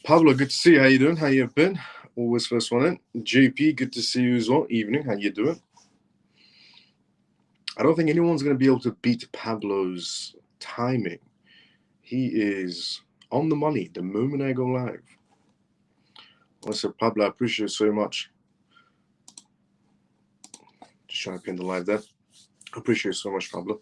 Pablo, good to see you. How you doing? How you been? Always first one in. JP, good to see you as well. Evening. How you doing? I don't think anyone's going to be able to beat Pablo's timing. He is on the money the moment I go live. I said, Pablo, I appreciate it so much. Just trying to pin the live there. I appreciate it so much, Pablo.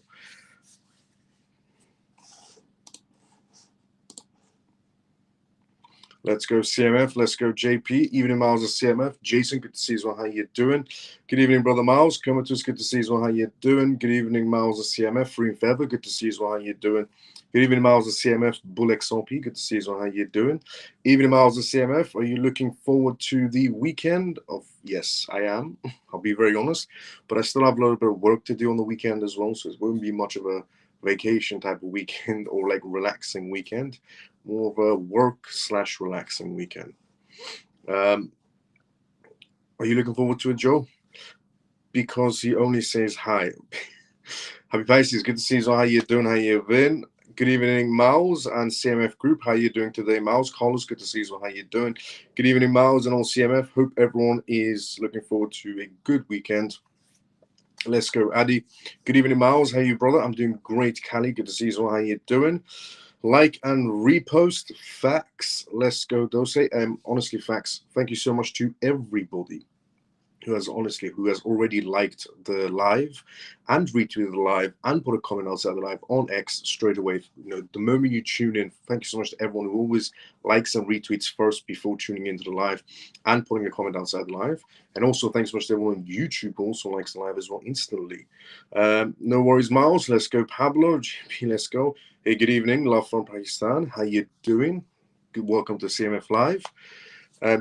Let's go CMF. Let's go JP. Evening, Miles of CMF. Jason, good to see you as well. How you doing? Good evening, brother Miles. Comatose, good to see you as well. How you doing? Good evening, Miles of CMF. Free and Feather, good to see you as well. How you doing? Good evening, Miles of CMF. Bull XRP, good to see you as well. How you doing? Evening, Miles of CMF. Are you looking forward to the weekend? Yes, I am. I'll be very honest. But I still have a little bit of work to do on the weekend as well, so it won't be much of a vacation type of weekend or like relaxing weekend. More of a work/relaxing weekend. Are you looking forward to it, Joe? Because he only says hi. Happy Pisces, good to see you. How you doing? How you been? Good evening, Miles and CMF Group. How you doing today, Miles? Carlos, good to see you. How you doing? Good evening, Miles and all CMF. Hope everyone is looking forward to a good weekend. Let's go, Addy. Good evening, Miles. How you, brother? I'm doing great, Callie. Good to see you. How you doing? Like and repost. Facts. Let's go, Dose. Honestly, facts. Thank you so much to everybody who has already liked the live and retweeted the live and put a comment outside the live on X straight away. The moment you tune in, thank you so much to everyone who always likes and retweets first before tuning into the live and putting a comment outside the live. And also thanks so much to everyone on YouTube who also likes the live as well instantly. No worries, Miles. Let's go, Pablo. GP, let's go. Hey, good evening. Love from Pakistan. How you doing? Good. Welcome to CMF Live.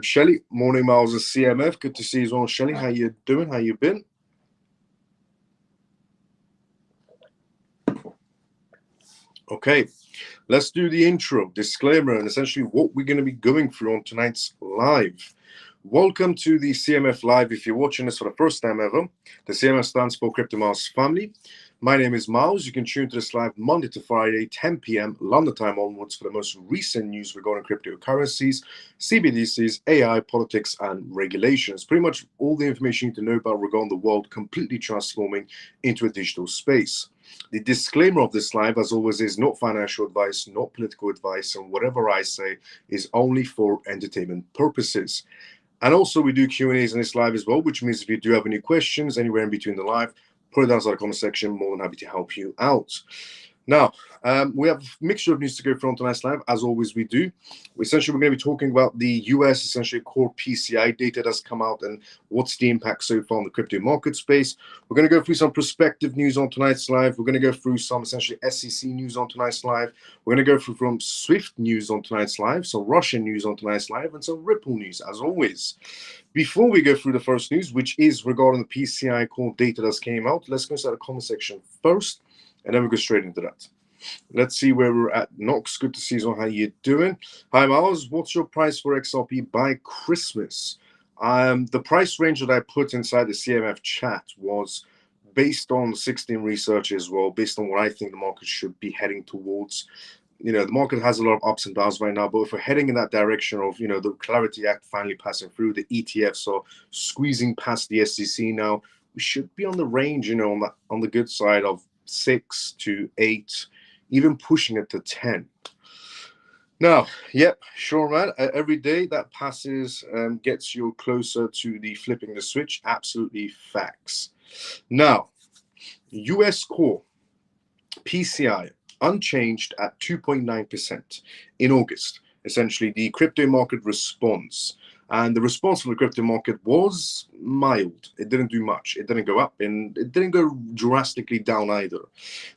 Shelly, morning, Miles of CMF. Good to see you as well, Shelly. How you doing? How you been? Okay, let's do the intro, disclaimer, and essentially what we're going to be going through on tonight's live. Welcome to the CMF Live. If you're watching this for the first time ever, the CMF stands for Crypto Miles Family. My name is Miles. You can tune to this live Monday to Friday, 10 p.m. London time onwards for the most recent news regarding cryptocurrencies, CBDCs, AI, politics, and regulations. Pretty much all the information you need to know about regarding the world completely transforming into a digital space. The disclaimer of this live, as always, is not financial advice, not political advice, and whatever I say is only for entertainment purposes. And also, we do Q&As in this live as well, which means if you do have any questions anywhere in between the live, put it down in the comment section. More than happy to help you out. Now, we have a mixture of news to go through on tonight's live, as always we do. Essentially, we're going to be talking about the US, essentially core PCI data that's come out and what's the impact so far on the crypto market space. We're going to go through some prospective news on tonight's live. We're going to go through some essentially SEC news on tonight's live. We're going to go through from Swift news on tonight's live, some Russian news on tonight's live, and some Ripple news, as always. Before we go through the first news, which is regarding the PCI core data that came out, let's go inside the comment section first, and then we'll go straight into that. Let's see where we're at. Knox, good to see you. How you doing? Hi, Miles. What's your price for XRP by Christmas? The price range that I put inside the CMF chat was based on 16 research as well, based on what I think the market should be heading towards. The market has a lot of ups and downs right now, but if we're heading in that direction of, the Clarity Act finally passing through, the ETFs are squeezing past the SEC now, we should be on the range, on the good side of 6 to 8, even pushing it to 10. Now, yep, sure, man. Every day that passes gets you closer to the flipping the switch. Absolutely facts. Now, US core PCI unchanged at 2.9% in August. Essentially, the crypto market response. And the response from the crypto market was mild. It didn't do much. It didn't go up, and it didn't go drastically down either.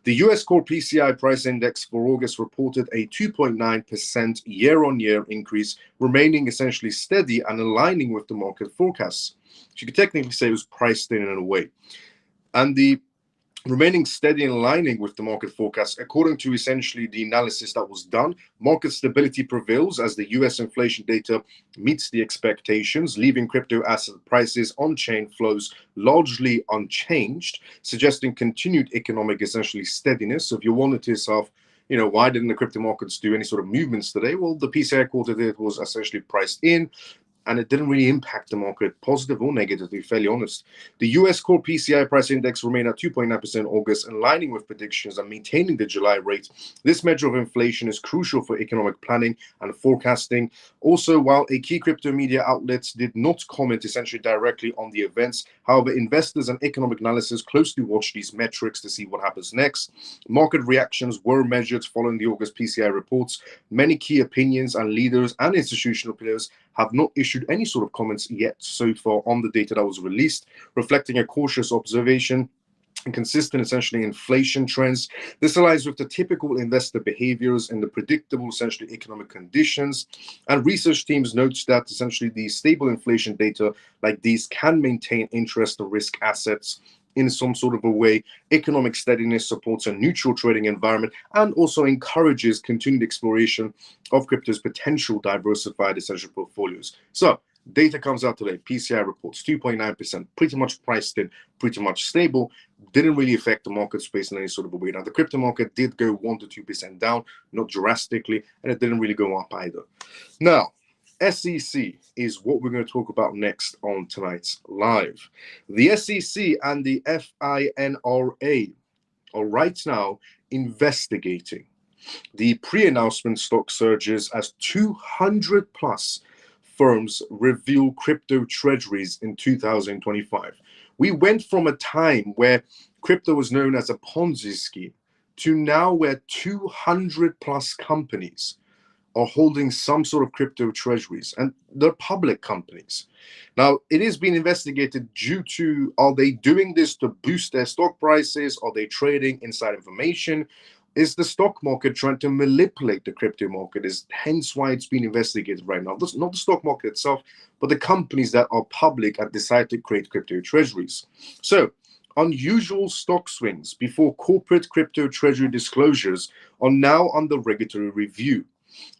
The US core PCI price index for August reported a 2.9% year-on-year increase, remaining essentially steady and aligning with the market forecasts. So you could technically say it was priced in a way. And the remaining steady and aligning with the market forecast, according to essentially the analysis that was done, market stability prevails as the US inflation data meets the expectations, leaving crypto asset prices on-chain flows largely unchanged, suggesting continued economic essentially steadiness. So if you wanted to yourself, why didn't the crypto markets do any sort of movements today? Well, the PCI quarter date was essentially priced in, and it didn't really impact the market, positive or negative, to be fairly honest. The US core PCI price index remained at 2.9% in August, aligning with predictions and maintaining the July rate. This measure of inflation is crucial for economic planning and forecasting. Also, while a key crypto media outlets did not comment essentially directly on the events, however, investors and economic analysts closely watch these metrics to see what happens next. Market reactions were measured following the August PCI reports. Many key opinions and leaders and institutional players have not issued any sort of comments yet so far on the data that was released, reflecting a cautious observation and consistent essentially inflation trends. This aligns with the typical investor behaviors and the predictable essentially economic conditions. And research teams note that essentially the stable inflation data like these can maintain interest and risk assets in some sort of a way. Economic steadiness supports a neutral trading environment and also encourages continued exploration of crypto's potential diversified essential portfolios. So data comes out today, PCI reports 2.9%, pretty much priced in, pretty much stable, didn't really affect the market space in any sort of a way. Now, the crypto market did go 1 to 2% down, not drastically, and it didn't really go up either. Now, SEC is what we're going to talk about next on tonight's live. The SEC and the FINRA are right now investigating the pre-announcement stock surges as 200 plus firms reveal crypto treasuries in 2025. We went from a time where crypto was known as a Ponzi scheme to now where 200 plus companies are holding some sort of crypto treasuries, and they're public companies. Now, it is being investigated due to, are they doing this to boost their stock prices? Are they trading inside information? Is the stock market trying to manipulate the crypto market? Is hence why it's being investigated right now. Not the stock market itself, but the companies that are public and decide to create crypto treasuries. So, unusual stock swings before corporate crypto treasury disclosures are now under regulatory review.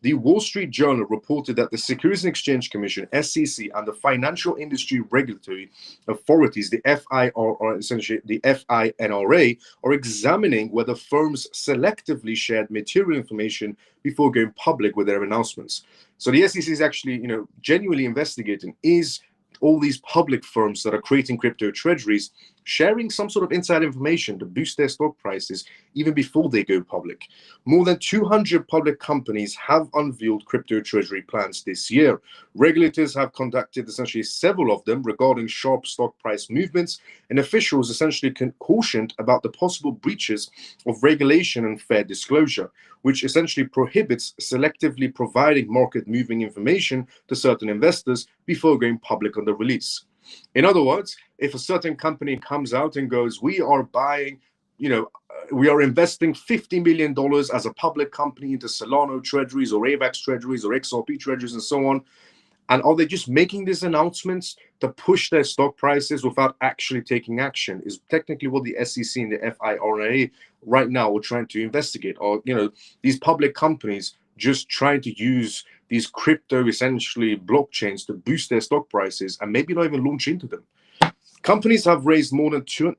The Wall Street Journal reported that the Securities and Exchange Commission, SEC, and the financial industry regulatory authorities, the FIR, essentially the FINRA, are examining whether firms selectively shared material information before going public with their announcements. So the SEC is actually, genuinely investigating, is all these public firms that are creating crypto treasuries sharing some sort of inside information to boost their stock prices even before they go public. More than 200 public companies have unveiled crypto treasury plans this year. Regulators have conducted essentially several of them regarding sharp stock price movements, and officials essentially cautioned about the possible breaches of regulation and fair disclosure, which essentially prohibits selectively providing market-moving information to certain investors before going public on the release. In other words, if a certain company comes out and goes, we are buying, we are investing $50 million as a public company into Solana treasuries or AVAX treasuries or XRP treasuries and so on, and are they just making these announcements to push their stock prices without actually taking action, is technically what the SEC and the FIRA right now are trying to investigate. Or, these public companies just trying to use these crypto, essentially blockchains, to boost their stock prices and maybe not even launch into them. Companies have raised more than $20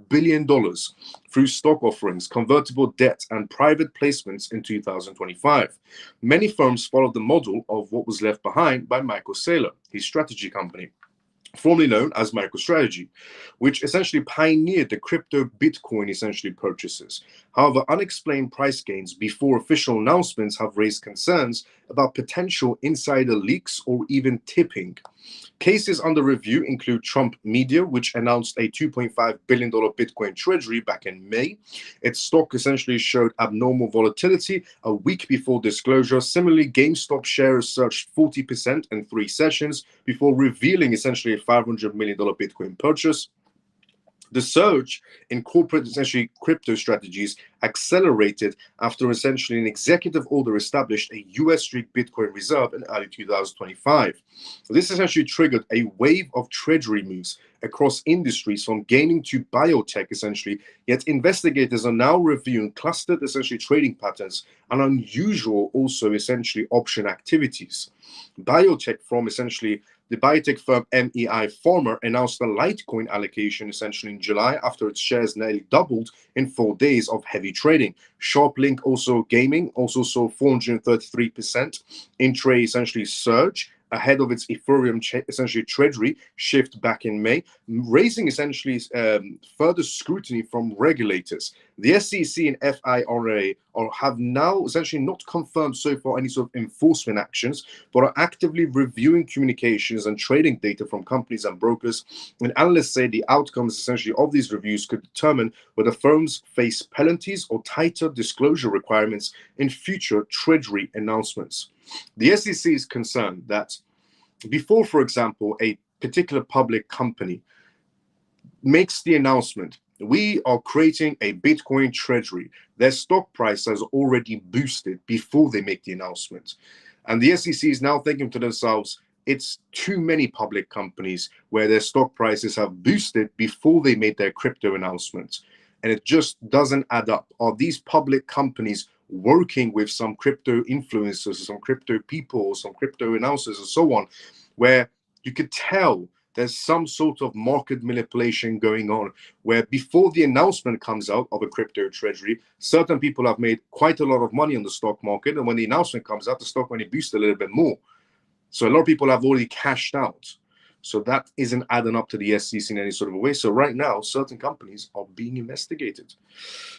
billion through stock offerings, convertible debt, and private placements in 2025. Many firms followed the model of what was left behind by Michael Saylor, his strategy company, formerly known as MicroStrategy, which essentially pioneered the crypto Bitcoin essentially purchases. However, unexplained price gains before official announcements have raised concerns about potential insider leaks or even tipping. Cases under review include Trump Media, which announced a $2.5 billion Bitcoin treasury back in May. Its stock essentially showed abnormal volatility a week before disclosure. Similarly, GameStop shares surged 40% in 3 sessions before revealing essentially a $500 million Bitcoin purchase. The surge in corporate essentially crypto strategies accelerated after essentially an executive order established a US-street Bitcoin reserve in early 2025. This essentially triggered a wave of treasury moves across industries from gaming to biotech essentially, yet investigators are now reviewing clustered essentially trading patterns and unusual also essentially option activities. Biotech from essentially The biotech firm MEI Pharma announced a Litecoin allocation essentially in July after its shares nearly doubled in 4 days of heavy trading. SharpLink also gaming also saw 433% in-trade essentially surge ahead of its Ethereum essentially treasury shift back in May, raising essentially further scrutiny from regulators. The SEC and FIRA have now essentially not confirmed so far any sort of enforcement actions, but are actively reviewing communications and trading data from companies and brokers. And analysts say the outcomes essentially of these reviews could determine whether firms face penalties or tighter disclosure requirements in future treasury announcements. The SEC is concerned that before, for example, a particular public company makes the announcement, we are creating a Bitcoin treasury, their stock price has already boosted before they make the announcement. And the SEC is now thinking to themselves, it's too many public companies where their stock prices have boosted before they made their crypto announcement. And it just doesn't add up. Are these public companies working with some crypto influencers, some crypto people, some crypto announcers, and so on, where you could tell there's some sort of market manipulation going on, where before the announcement comes out of a crypto treasury, certain people have made quite a lot of money on the stock market, and when the announcement comes out, the stock money boosts a little bit more. So a lot of people have already cashed out. So that isn't adding up to the SEC in any sort of a way. So right now, certain companies are being investigated.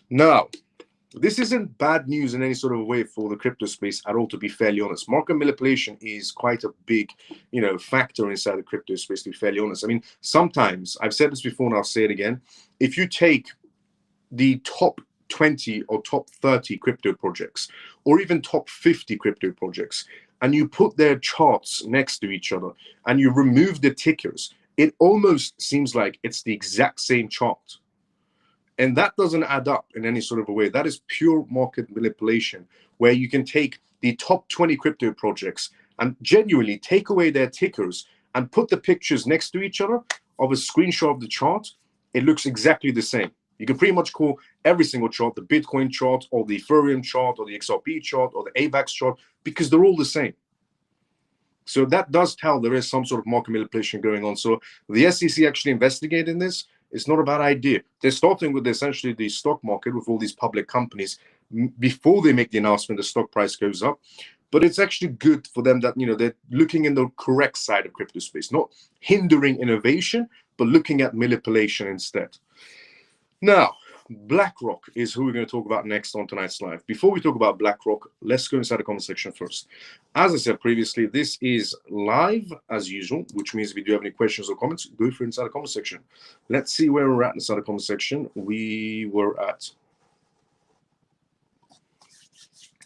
Now, this isn't bad news in any sort of way for the crypto space at all, to be fairly honest. Market manipulation is quite a big, factor inside the crypto space, to be fairly honest. I mean, sometimes, I've said this before and I'll say it again, if you take the top 20 or top 30 crypto projects, or even top 50 crypto projects, and you put their charts next to each other, and you remove the tickers, it almost seems like it's the exact same chart. And that doesn't add up in any sort of a way. That is pure market manipulation, where you can take the top 20 crypto projects and genuinely take away their tickers and put the pictures next to each other of a screenshot of the chart. It looks exactly the same. You can pretty much call every single chart the Bitcoin chart or the Ethereum chart or the XRP chart or the AVAX chart, because they're all the same. So that does tell there is some sort of market manipulation going on. So the SEC actually investigating this, it's not a bad idea. They're starting with essentially the stock market with all these public companies. Before they make the announcement, the stock price goes up. But it's actually good for them that, they're looking in the correct side of crypto space, not hindering innovation, but looking at manipulation instead. Now, BlackRock is who we're going to talk about next on tonight's live. Before we talk about BlackRock, let's go inside the comment section first. As I said previously, this is live as usual, which means if you do have any questions or comments, go for inside the comment section. Let's see where we're at inside the comment section. We were at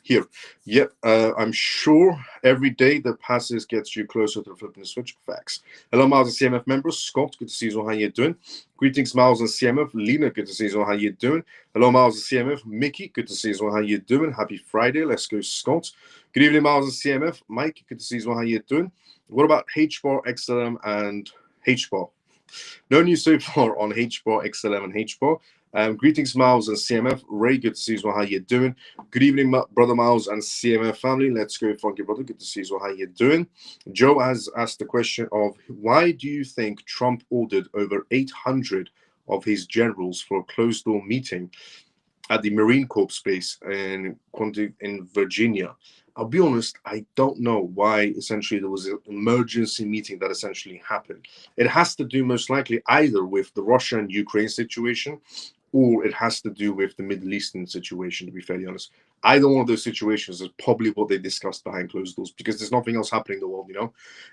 here. Yep, I'm sure every day that passes gets you closer to the flipping switch. Facts. Hello, Miles and CMF members. Scott, good to see you. How you doing? Greetings, Miles and CMF. Lena, good to see you. How you doing? Hello, Miles and CMF. Mickey, good to see you. How you doing? Happy Friday. Let's go, Scott. Good evening, Miles and CMF. Mike, good to see you. How you doing? What about HBAR, XLM, and HBAR? No news so far on HBAR, XLM, and HBAR. Greetings, Miles and CMF. Ray, good to see you. How you doing? Good evening, brother Miles and CMF family. Let's go, funky brother. Good to see you. How you doing? Joe has asked the question of why do you think Trump ordered over 800 of his generals for a closed-door meeting at the Marine Corps base in Virginia? I'll be honest, I don't know why essentially there was an emergency meeting that essentially happened. It has to do most likely either with the Russia and Ukraine situation, or it has to do with the Middle Eastern situation, to be fairly honest. Either one of those situations is probably what they discussed behind closed doors, because there's nothing else happening in the world,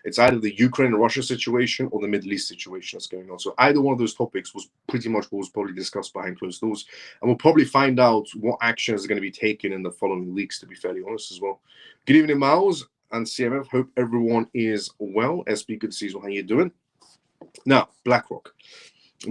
It's either the Ukraine and Russia situation or the Middle East situation that's going on. So either one of those topics was pretty much what was probably discussed behind closed doors. And we'll probably find out what actions are going to be taken in the following weeks, to be fairly honest as well. Good evening, Miles and CMF. Hope everyone is well. SB, good to see you. How you doing? Now, BlackRock.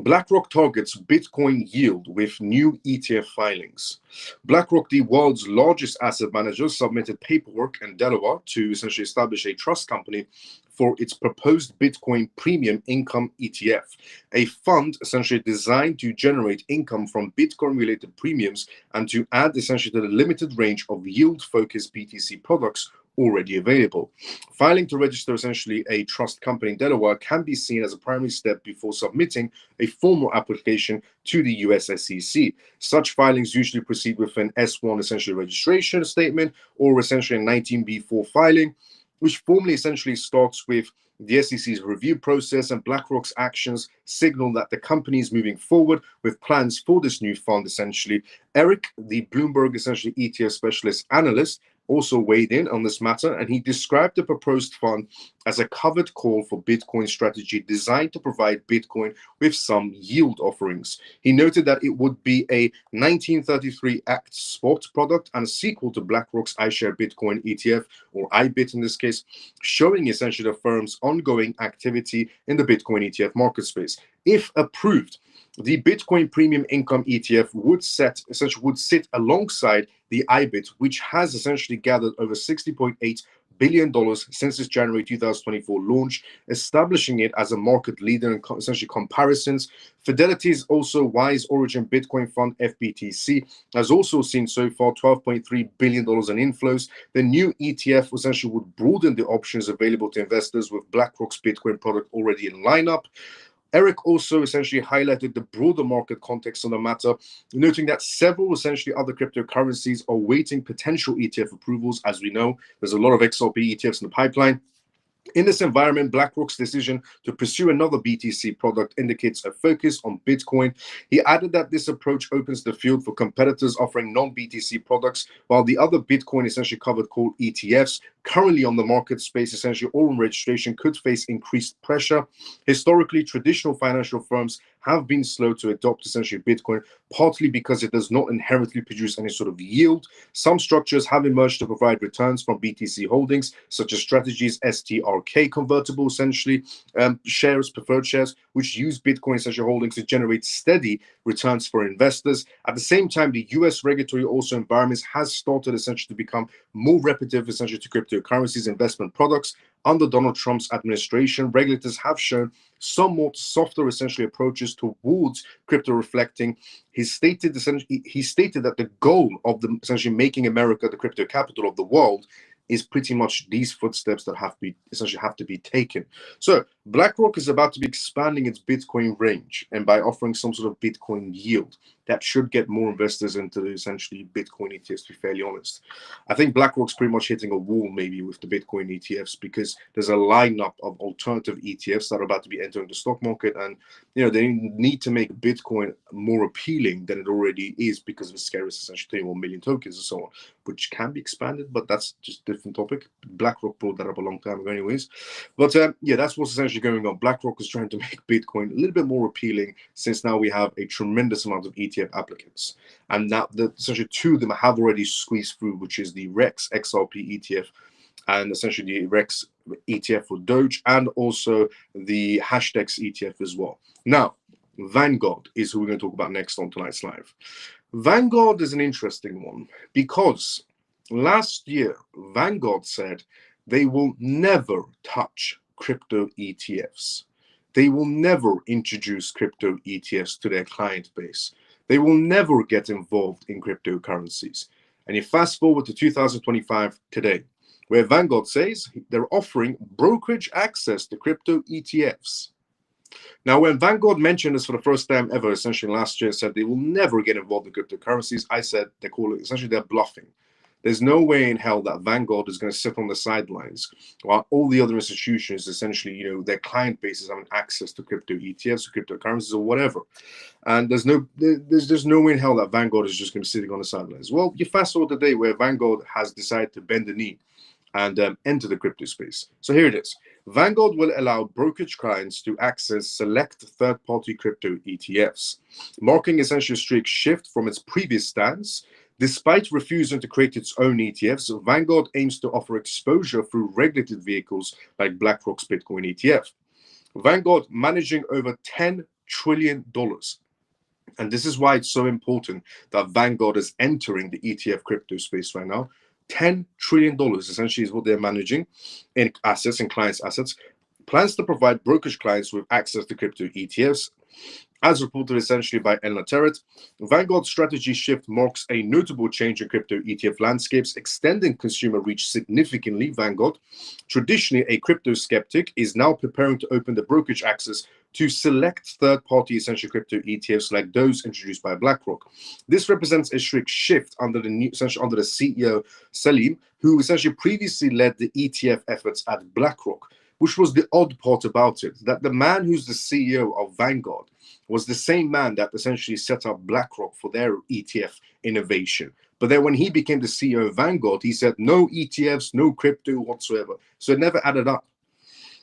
BlackRock targets Bitcoin yield with new ETF filings. BlackRock, the world's largest asset manager, submitted paperwork in Delaware to essentially establish a trust company for its proposed Bitcoin Premium Income ETF, a fund essentially designed to generate income from Bitcoin-related premiums and to add essentially to the limited range of yield-focused BTC products already available. Filing to register essentially a trust company in Delaware can be seen as a primary step before submitting a formal application to the US SEC. Such filings usually proceed with an S1 essentially registration statement or essentially a 19B4 filing, which formally essentially starts with the SEC's review process, and BlackRock's actions signal that the company is moving forward with plans for this new fund essentially. Eric, the Bloomberg essentially ETF specialist analyst, also weighed in on this matter, and he described the proposed fund as a covered call for Bitcoin strategy designed to provide Bitcoin with some yield offerings. He noted that it would be a 1933 Act spot product and a sequel to BlackRock's iShare Bitcoin ETF, or IBIT in this case, showing essentially the firm's ongoing activity in the Bitcoin ETF market space. If approved, the Bitcoin Premium Income ETF would sit alongside the IBIT, which has essentially gathered over $60.8 billion since its January 2024 launch, establishing it as a market leader in essentially comparisons. Fidelity's also Wise Origin Bitcoin Fund, FBTC, has also seen so far $12.3 billion in inflows. The new ETF essentially would broaden the options available to investors with BlackRock's Bitcoin product already in lineup. Eric also essentially highlighted the broader market context on the matter, noting that several essentially other cryptocurrencies are waiting potential ETF approvals. As we know, there's a lot of XRP ETFs in the pipeline. In this environment, BlackRock's decision to pursue another BTC product indicates a focus on Bitcoin. He added that this approach opens the field for competitors offering non-BTC products, while the other Bitcoin essentially covered called ETFs currently on the market space, essentially all in registration, could face increased pressure. Historically, traditional financial firms have been slow to adopt essentially Bitcoin, partly because it does not inherently produce any sort of yield. Some structures have emerged to provide returns from BTC holdings, such as strategies STRK convertible, essentially shares, preferred shares, which use Bitcoin essentially holdings to generate steady returns for investors. At the same time, the US regulatory also environment has started essentially to become more repetitive essentially to cryptocurrencies investment products. Under Donald Trump's administration, regulators have shown somewhat softer essentially approaches towards crypto reflecting. He stated that the goal of the essentially making America the crypto capital of the world is pretty much these footsteps that have to be taken. So BlackRock is about to be expanding its Bitcoin range, and by offering some sort of Bitcoin yield, that should get more investors into essentially Bitcoin ETFs, to be fairly honest. I think BlackRock's pretty much hitting a wall maybe with the Bitcoin ETFs, because there's a lineup of alternative ETFs that are about to be entering the stock market, and they need to make Bitcoin more appealing than it already is because of the scarce essentially 21 million tokens and so on, which can be expanded, but that's just a different topic. BlackRock brought that up a long time ago anyways. But yeah, that's what's essentially going on. BlackRock is trying to make Bitcoin a little bit more appealing, since now we have a tremendous amount of ETF applicants, and now essentially two of them have already squeezed through, which is the Rex XRP ETF and essentially the Rex ETF for Doge, and also the Hashdex ETF as well. Now, Vanguard is who we're going to talk about next on tonight's live. Vanguard is an interesting one because last year Vanguard said they will never touch crypto ETFs. They will never introduce crypto ETFs to their client base. They will never get involved in cryptocurrencies. And you fast forward to 2025 today, where Vanguard says they're offering brokerage access to crypto ETFs. Now, when Vanguard mentioned this for the first time ever, essentially last year, said they will never get involved in cryptocurrencies, I said they're bluffing. There's no way in hell that Vanguard is going to sit on the sidelines while all the other institutions, essentially, their client bases having access to crypto ETFs or cryptocurrencies or whatever. And there's no way in hell that Vanguard is just going to be sitting on the sidelines. Well, you fast forward the day where Vanguard has decided to bend the knee and enter the crypto space. So here it is. Vanguard will allow brokerage clients to access select third-party crypto ETFs, marking essentially a strict shift from its previous stance. Despite refusing to create its own ETFs, Vanguard aims to offer exposure through regulated vehicles like BlackRock's Bitcoin ETF. Vanguard managing over $10 trillion. And this is why it's so important that Vanguard is entering the ETF crypto space right now. $10 trillion essentially is what they're managing in assets and clients' assets. Plans to provide brokerage clients with access to crypto ETFs. As reported essentially by Elna Terret, Vanguard's strategy shift marks a notable change in crypto ETF landscapes, extending consumer reach significantly. Vanguard, traditionally a crypto skeptic, is now preparing to open the brokerage access to select third-party essential crypto ETFs like those introduced by BlackRock. This represents a strict shift under the CEO Salim, who essentially previously led the ETF efforts at BlackRock, which was the odd part about it, that the man who's the CEO of Vanguard was the same man that essentially set up BlackRock for their ETF innovation. But then when he became the CEO of Vanguard, he said no ETFs, no crypto whatsoever. So it never added up.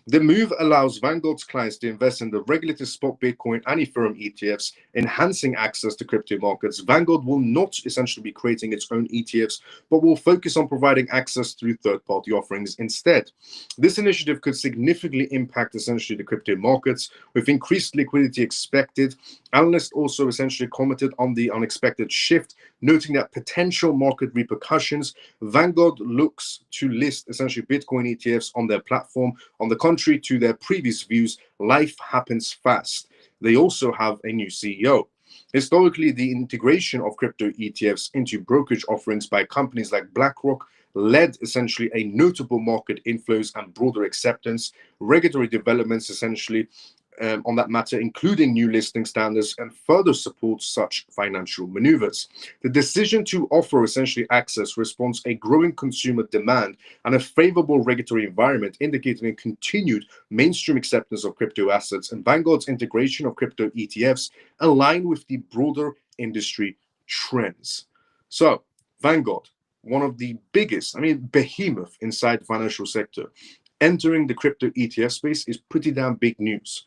The move allows Vanguard's clients to invest in the regulated spot Bitcoin and Ethereum ETFs, enhancing access to crypto markets. Vanguard will not essentially be creating its own ETFs, but will focus on providing access through third-party offerings instead. This initiative could significantly impact essentially the crypto markets, with increased liquidity expected. Analysts also essentially commented on the unexpected shift, noting that potential market repercussions. Vanguard looks to list essentially Bitcoin ETFs on their platform. On the contrary to their previous views, life happens fast. They also have a new CEO. Historically, the integration of crypto ETFs into brokerage offerings by companies like BlackRock led essentially a notable market inflows and broader acceptance. Regulatory developments essentially on that matter, including new listing standards, and further supports such financial maneuvers. The decision to offer essentially access responds a growing consumer demand and a favorable regulatory environment, indicating a continued mainstream acceptance of crypto assets, and Vanguard's integration of crypto ETFs align with the broader industry trends. So, Vanguard, one of the biggest, behemoth inside the financial sector, entering the crypto ETF space is pretty damn big news.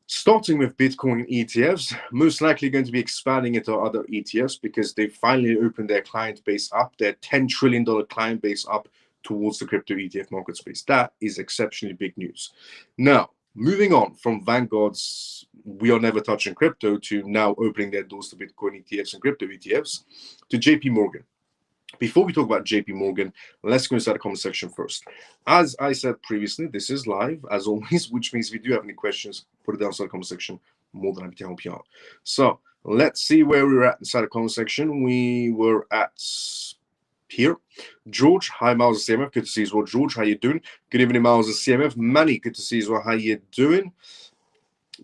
Starting with Bitcoin ETFs, most likely going to be expanding into other ETFs because they finally opened their client base up, their $10 trillion client base up towards the crypto ETF market space. That is exceptionally big news. Now, moving on from Vanguard's we are never touching crypto to now opening their doors to Bitcoin ETFs and crypto ETFs to JP Morgan. Before we talk about JP Morgan, let's go inside the comment section first. As I said previously, this is live, as always, which means if you do have any questions, put it down inside the comment section. More than happy to help you out. So let's see where we were at inside the comment section. We were at here. George, hi, Miles of CMF. Good to see you as well. George, how you doing? Good evening, Miles of CMF. Manny, good to see you as well. How you doing?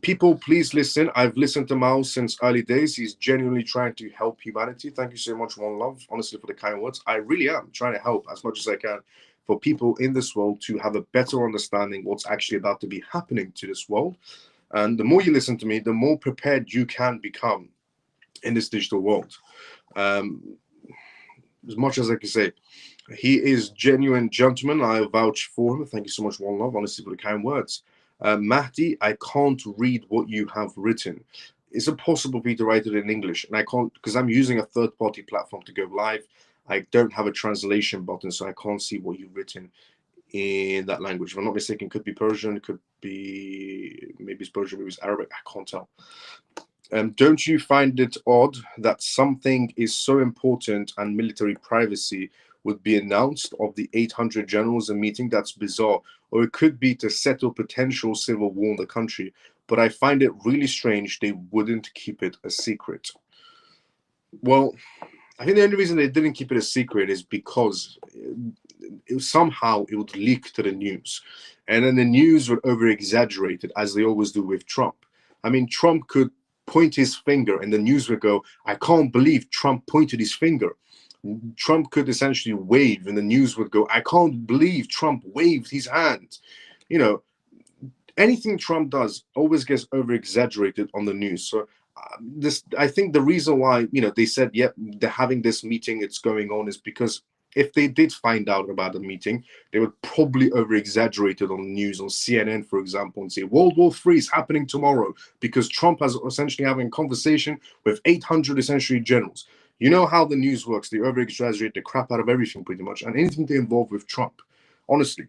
People, please listen. I've listened to Miles since early days. He's genuinely trying to help humanity. Thank you so much, one love, honestly, for the kind words. I really am trying to help as much as I can for people in this world to have a better understanding what's actually about to be happening to this world. And the more you listen to me, the more prepared you can become in this digital world. As much as I can say, he is genuine gentleman. I vouch for him. Thank you so much, one love, honestly, for the kind words. Mahdi, I can't read what you have written. Is it possible for you to write it in English? And I can't, because I'm using a third-party platform to go live. I don't have a translation button, so I can't see what you've written in that language. If I'm not mistaken, it could be Persian, it could be, maybe it's Persian, maybe it's Arabic, I can't tell. Don't you find it odd that something is so important and military privacy would be announced of the 800 generals in meeting? That's bizarre. Or it could be to settle potential civil war in the country. But I find it really strange they wouldn't keep it a secret. Well, I think the only reason they didn't keep it a secret is because somehow it would leak to the news. And then the news would over-exaggerate it, as they always do with Trump. I mean, Trump could point his finger and the news would go, I can't believe Trump pointed his finger. Trump could essentially wave and the news would go, I can't believe Trump waved his hand. You know, anything Trump does always gets over-exaggerated on the news. So I think the reason why, they said, yep, they're having this meeting, it's going on, is because if they did find out about the meeting, they would probably over-exaggerate it on the news, on CNN, for example, and say World War III is happening tomorrow because Trump has essentially having a conversation with 800 essentially generals. You know how the news works. They over-exaggerate the crap out of everything pretty much, and anything they involve with Trump, honestly.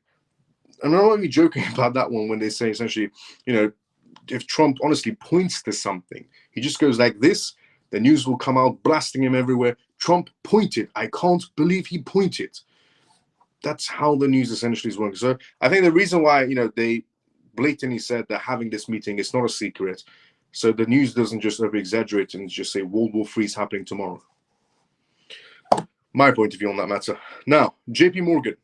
And I'm not only joking about that one when they say essentially, if Trump honestly points to something, he just goes like this, the news will come out blasting him everywhere. Trump pointed. I can't believe he pointed. That's how the news essentially is working. So I think the reason why, they blatantly said that having this meeting is not a secret, So the news doesn't just over-exaggerate and just say World War III is happening tomorrow. My point of view on that matter. Now, JP Morgan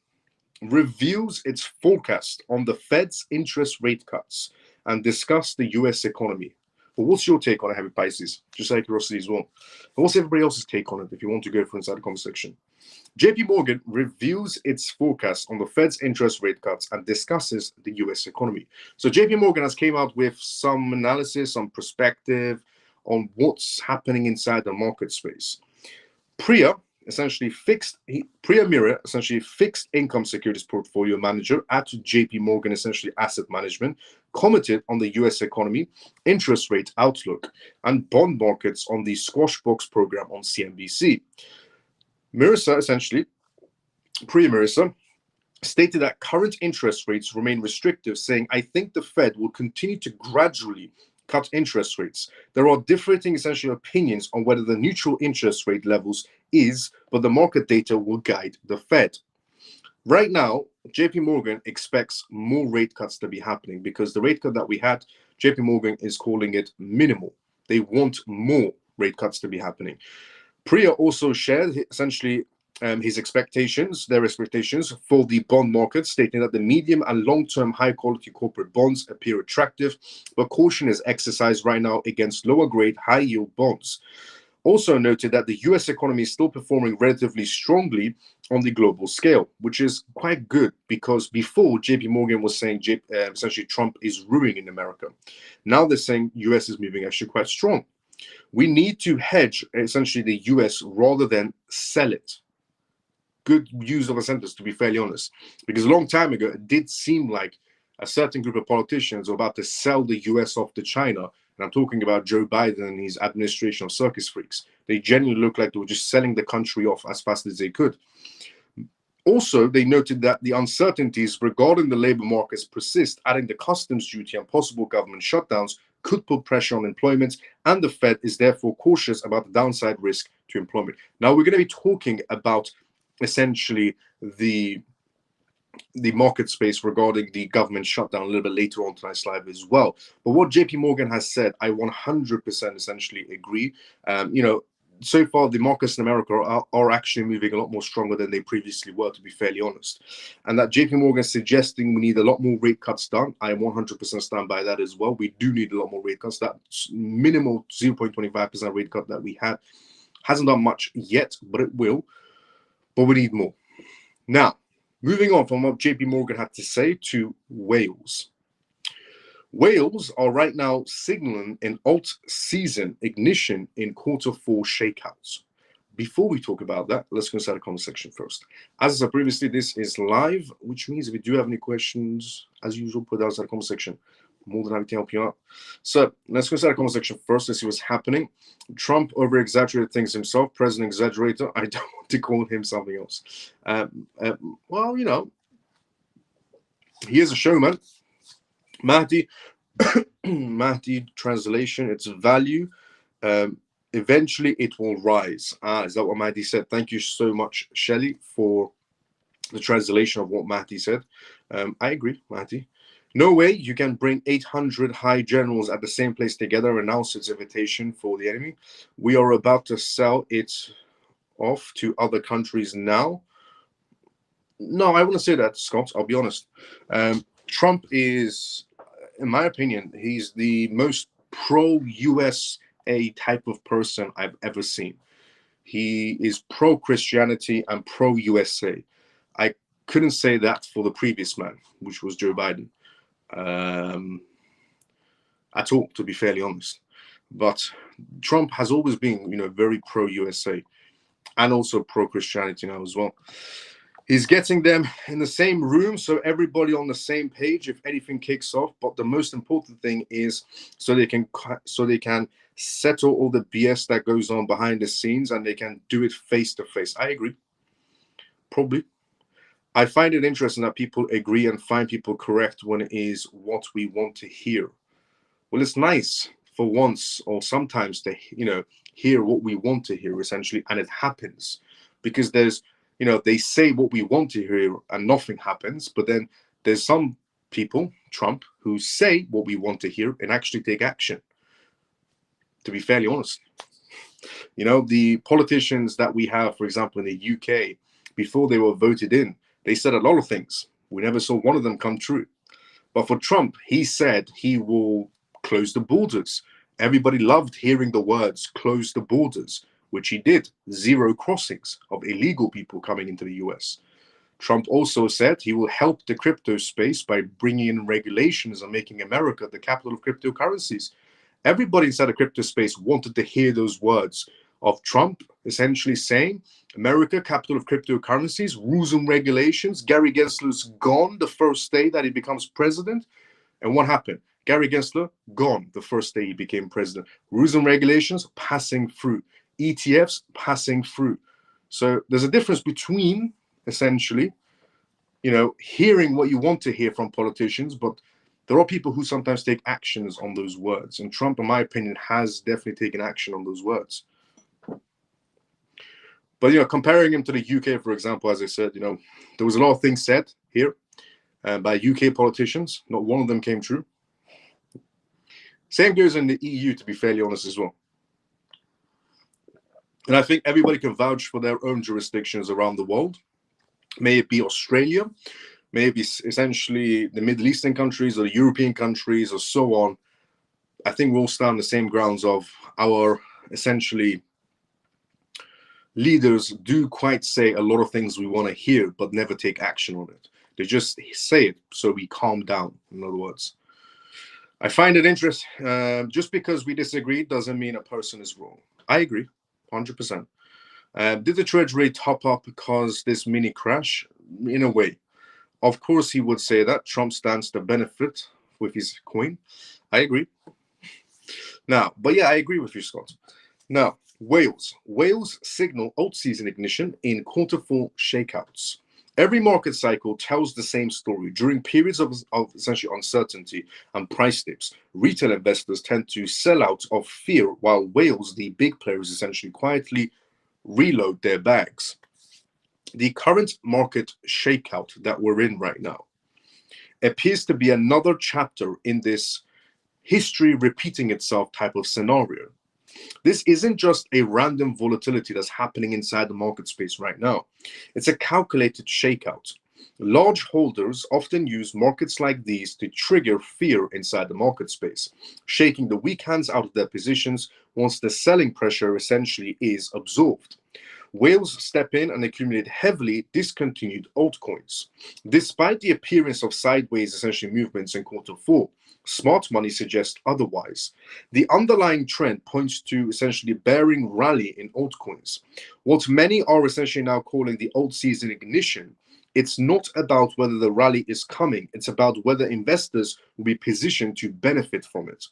reviews its forecast on the Fed's interest rate cuts and discuss the US economy. Well, what's your take on it, Heavy Pisces? Just out of curiosity as well. And what's everybody else's take on it if you want to go for inside the comment section? JP Morgan reviews its forecast on the Fed's interest rate cuts and discusses the US economy. So JP Morgan has came out with some analysis, some perspective on what's happening inside the market space. Priya Mira, essentially fixed income securities portfolio manager at JP Morgan, essentially asset management, commented on the US economy, interest rate outlook, and bond markets on the Squash Box program on CNBC. Priya Mirisa stated that current interest rates remain restrictive, saying, I think the Fed will continue to gradually cut interest rates. There are differing essential opinions on whether the neutral interest rate levels is, but the market data will guide the Fed. Right now, JP Morgan expects more rate cuts to be happening because the rate cut that we had, JP Morgan is calling it minimal. They want more rate cuts to be happening. Priya also shared essentially their expectations for the bond market, stating that the medium and long-term high-quality corporate bonds appear attractive, but caution is exercised right now against lower-grade high-yield bonds. Also noted that the US economy is still performing relatively strongly on the global scale, which is quite good because before JP Morgan was saying essentially Trump is ruining America. Now they're saying US is moving actually quite strong. We need to hedge essentially the US rather than sell it. Good use of a sentence, to be fairly honest, because a long time ago it did seem like a certain group of politicians were about to sell the US off to China, and I'm talking about Joe Biden and his administration of circus freaks. They genuinely looked like they were just selling the country off as fast as they could. Also, they noted that the uncertainties regarding the labor markets persist, adding the customs duty and possible government shutdowns could put pressure on employment, and the Fed is therefore cautious about the downside risk to employment. Now, we're going to be talking about essentially the market space regarding the government shutdown a little bit later on tonight's live as well. But what JP Morgan has said, I 100% essentially agree. So far the markets in America are actually moving a lot more stronger than they previously were, to be fairly honest. And that JP Morgan is suggesting we need a lot more rate cuts done. I 100% stand by that as well. We do need a lot more rate cuts. That minimal 0.25% rate cut that we had hasn't done much yet, but it will. But we need more. Now, moving on from what JP Morgan had to say to Wales. Wales are right now signaling an alt-season ignition in Q4 shakeouts. Before we talk about that, let's go inside the comment section first. As I said previously, this is live, which means if you do have any questions, as usual, put those in the comment section. More than happy to help you out. So let's go inside the comment section first. Let's see what's happening. Trump over-exaggerated things himself. President exaggerator. I don't want to call him something else. Well, he is a showman. Mahdi, Mahdi translation. It's value. Eventually, it will rise. Is that what Mahdi said? Thank you so much, Shelley, for the translation of what Mahdi said. I agree, Mahdi. No way you can bring 800 high generals at the same place together and announce its invitation for the enemy. We are about to sell it off to other countries now. No, I wouldn't say that, Scott. I'll be honest. Trump is, in my opinion, he's the most pro-USA type of person I've ever seen. He is pro-Christianity and pro-USA. I couldn't say that for the previous man, which was Joe Biden. At all, to be fairly honest. But Trump has always been, very pro-USA and also pro-Christianity now as well. He's getting them in the same room, so everybody on the same page if anything kicks off. But the most important thing is so they can settle all the BS that goes on behind the scenes, and they can do it face to face. I agree. Probably. I find it interesting that people agree and find people correct when it is what we want to hear. Well, it's nice for once or sometimes to, hear what we want to hear, essentially, and it happens. Because there's, they say what we want to hear and nothing happens, but then there's some people, Trump, who say what we want to hear and actually take action. to be fairly honest. You know, the politicians that we have, for example, in the UK, before they were voted in, they said a lot of things. We never saw one of them come true. But for Trump, he said he will close the borders. Everybody loved hearing the words close the borders, which he did. 0 crossings of illegal people coming into the US. Trump also said he will help the crypto space by bringing in regulations and making America the capital of cryptocurrencies. Everybody inside the crypto space wanted to hear those words of Trump essentially saying, America, capital of cryptocurrencies, rules and regulations. Gary Gensler's gone the first day that he becomes president. And what happened? Gary Gensler, gone the first day he became president. Rules and regulations passing through. ETFs passing through. So there's a difference between, essentially, you know, hearing what you want to hear from politicians, but there are people who sometimes take actions on those words. And Trump, in my opinion, has definitely taken action on those words. But, you know, comparing him to the UK, for example, as I said, you know, there was a lot of things said here by UK politicians. Not one of them came true. Same goes in the EU, to be fairly honest, as well. And I think everybody can vouch for their own jurisdictions around the world. May it be Australia, may it be essentially the Middle Eastern countries or the European countries or so on. I think we'll stand on the same grounds of our essentially leaders do quite say a lot of things we want to hear, but never take action on it. They just say it so we calm down, in other words. I find it interesting. Just because we disagree doesn't mean a person is wrong. I agree, 100%. Did the Treasury top up because this mini crash? In a way. Of course, he would say that. Trump stands to benefit with his coin. I agree. Now, but yeah, I agree with you, Scott. Now, Wales. Wales signal alt-season ignition in Q4 shakeouts. Every market cycle tells the same story. During periods of essentially uncertainty and price dips, retail investors tend to sell out of fear, while whales, the big players, essentially quietly reload their bags. The current market shakeout that we're in right now appears to be another chapter in this history repeating itself type of scenario. This isn't just a random volatility that's happening inside the market space right now. It's a calculated shakeout. Large holders often use markets like these to trigger fear inside the market space, shaking the weak hands out of their positions once the selling pressure essentially is absorbed. Whales step in and accumulate heavily discontinued altcoins. Despite the appearance of sideways essentially movements in Q4, smart money suggests otherwise. The underlying trend points to essentially bearing rally in altcoins. What many are essentially now calling the alt season ignition, it's not about whether the rally is coming, it's about whether investors will be positioned to benefit from it.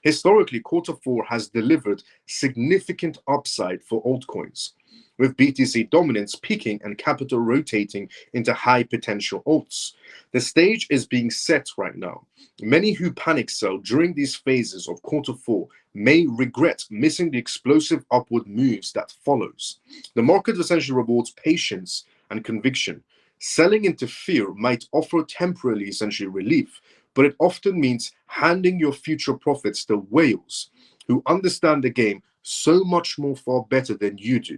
Historically, Q4 has delivered significant upside for altcoins, with BTC dominance peaking and capital rotating into high potential alts. The stage is being set right now. Many who panic sell during these phases of Q4 may regret missing the explosive upward moves that follows. The market essentially rewards patience and conviction. Selling into fear might offer temporarily essentially relief, but it often means handing your future profits to whales who understand the game so much more far better than you do.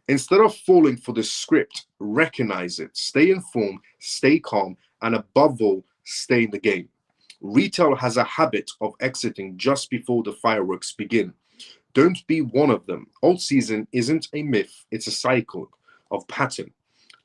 Instead of falling for the script, recognize it, stay informed, stay calm, and above all, stay in the game. Retail has a habit of exiting just before the fireworks begin. Don't be one of them. Alt season isn't a myth, it's a cycle of pattern.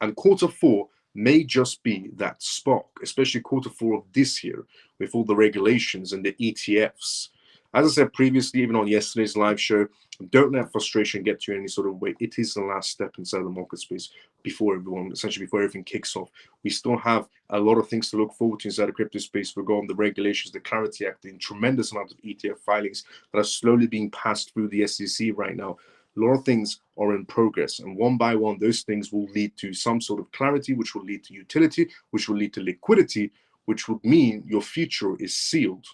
And Q4 may just be that spark, especially Q4 of this year with all the regulations and the ETFs. As I said previously, even on yesterday's live show, don't let frustration get to you in any sort of way. It is the last step inside the market space before everything kicks off. We still have a lot of things to look forward to inside the crypto space regarding the regulations, the Clarity Act, the tremendous amount of ETF filings that are slowly being passed through the SEC right now. A lot of things are in progress, and one by one, those things will lead to some sort of clarity, which will lead to utility, which will lead to liquidity, which would mean your future is sealed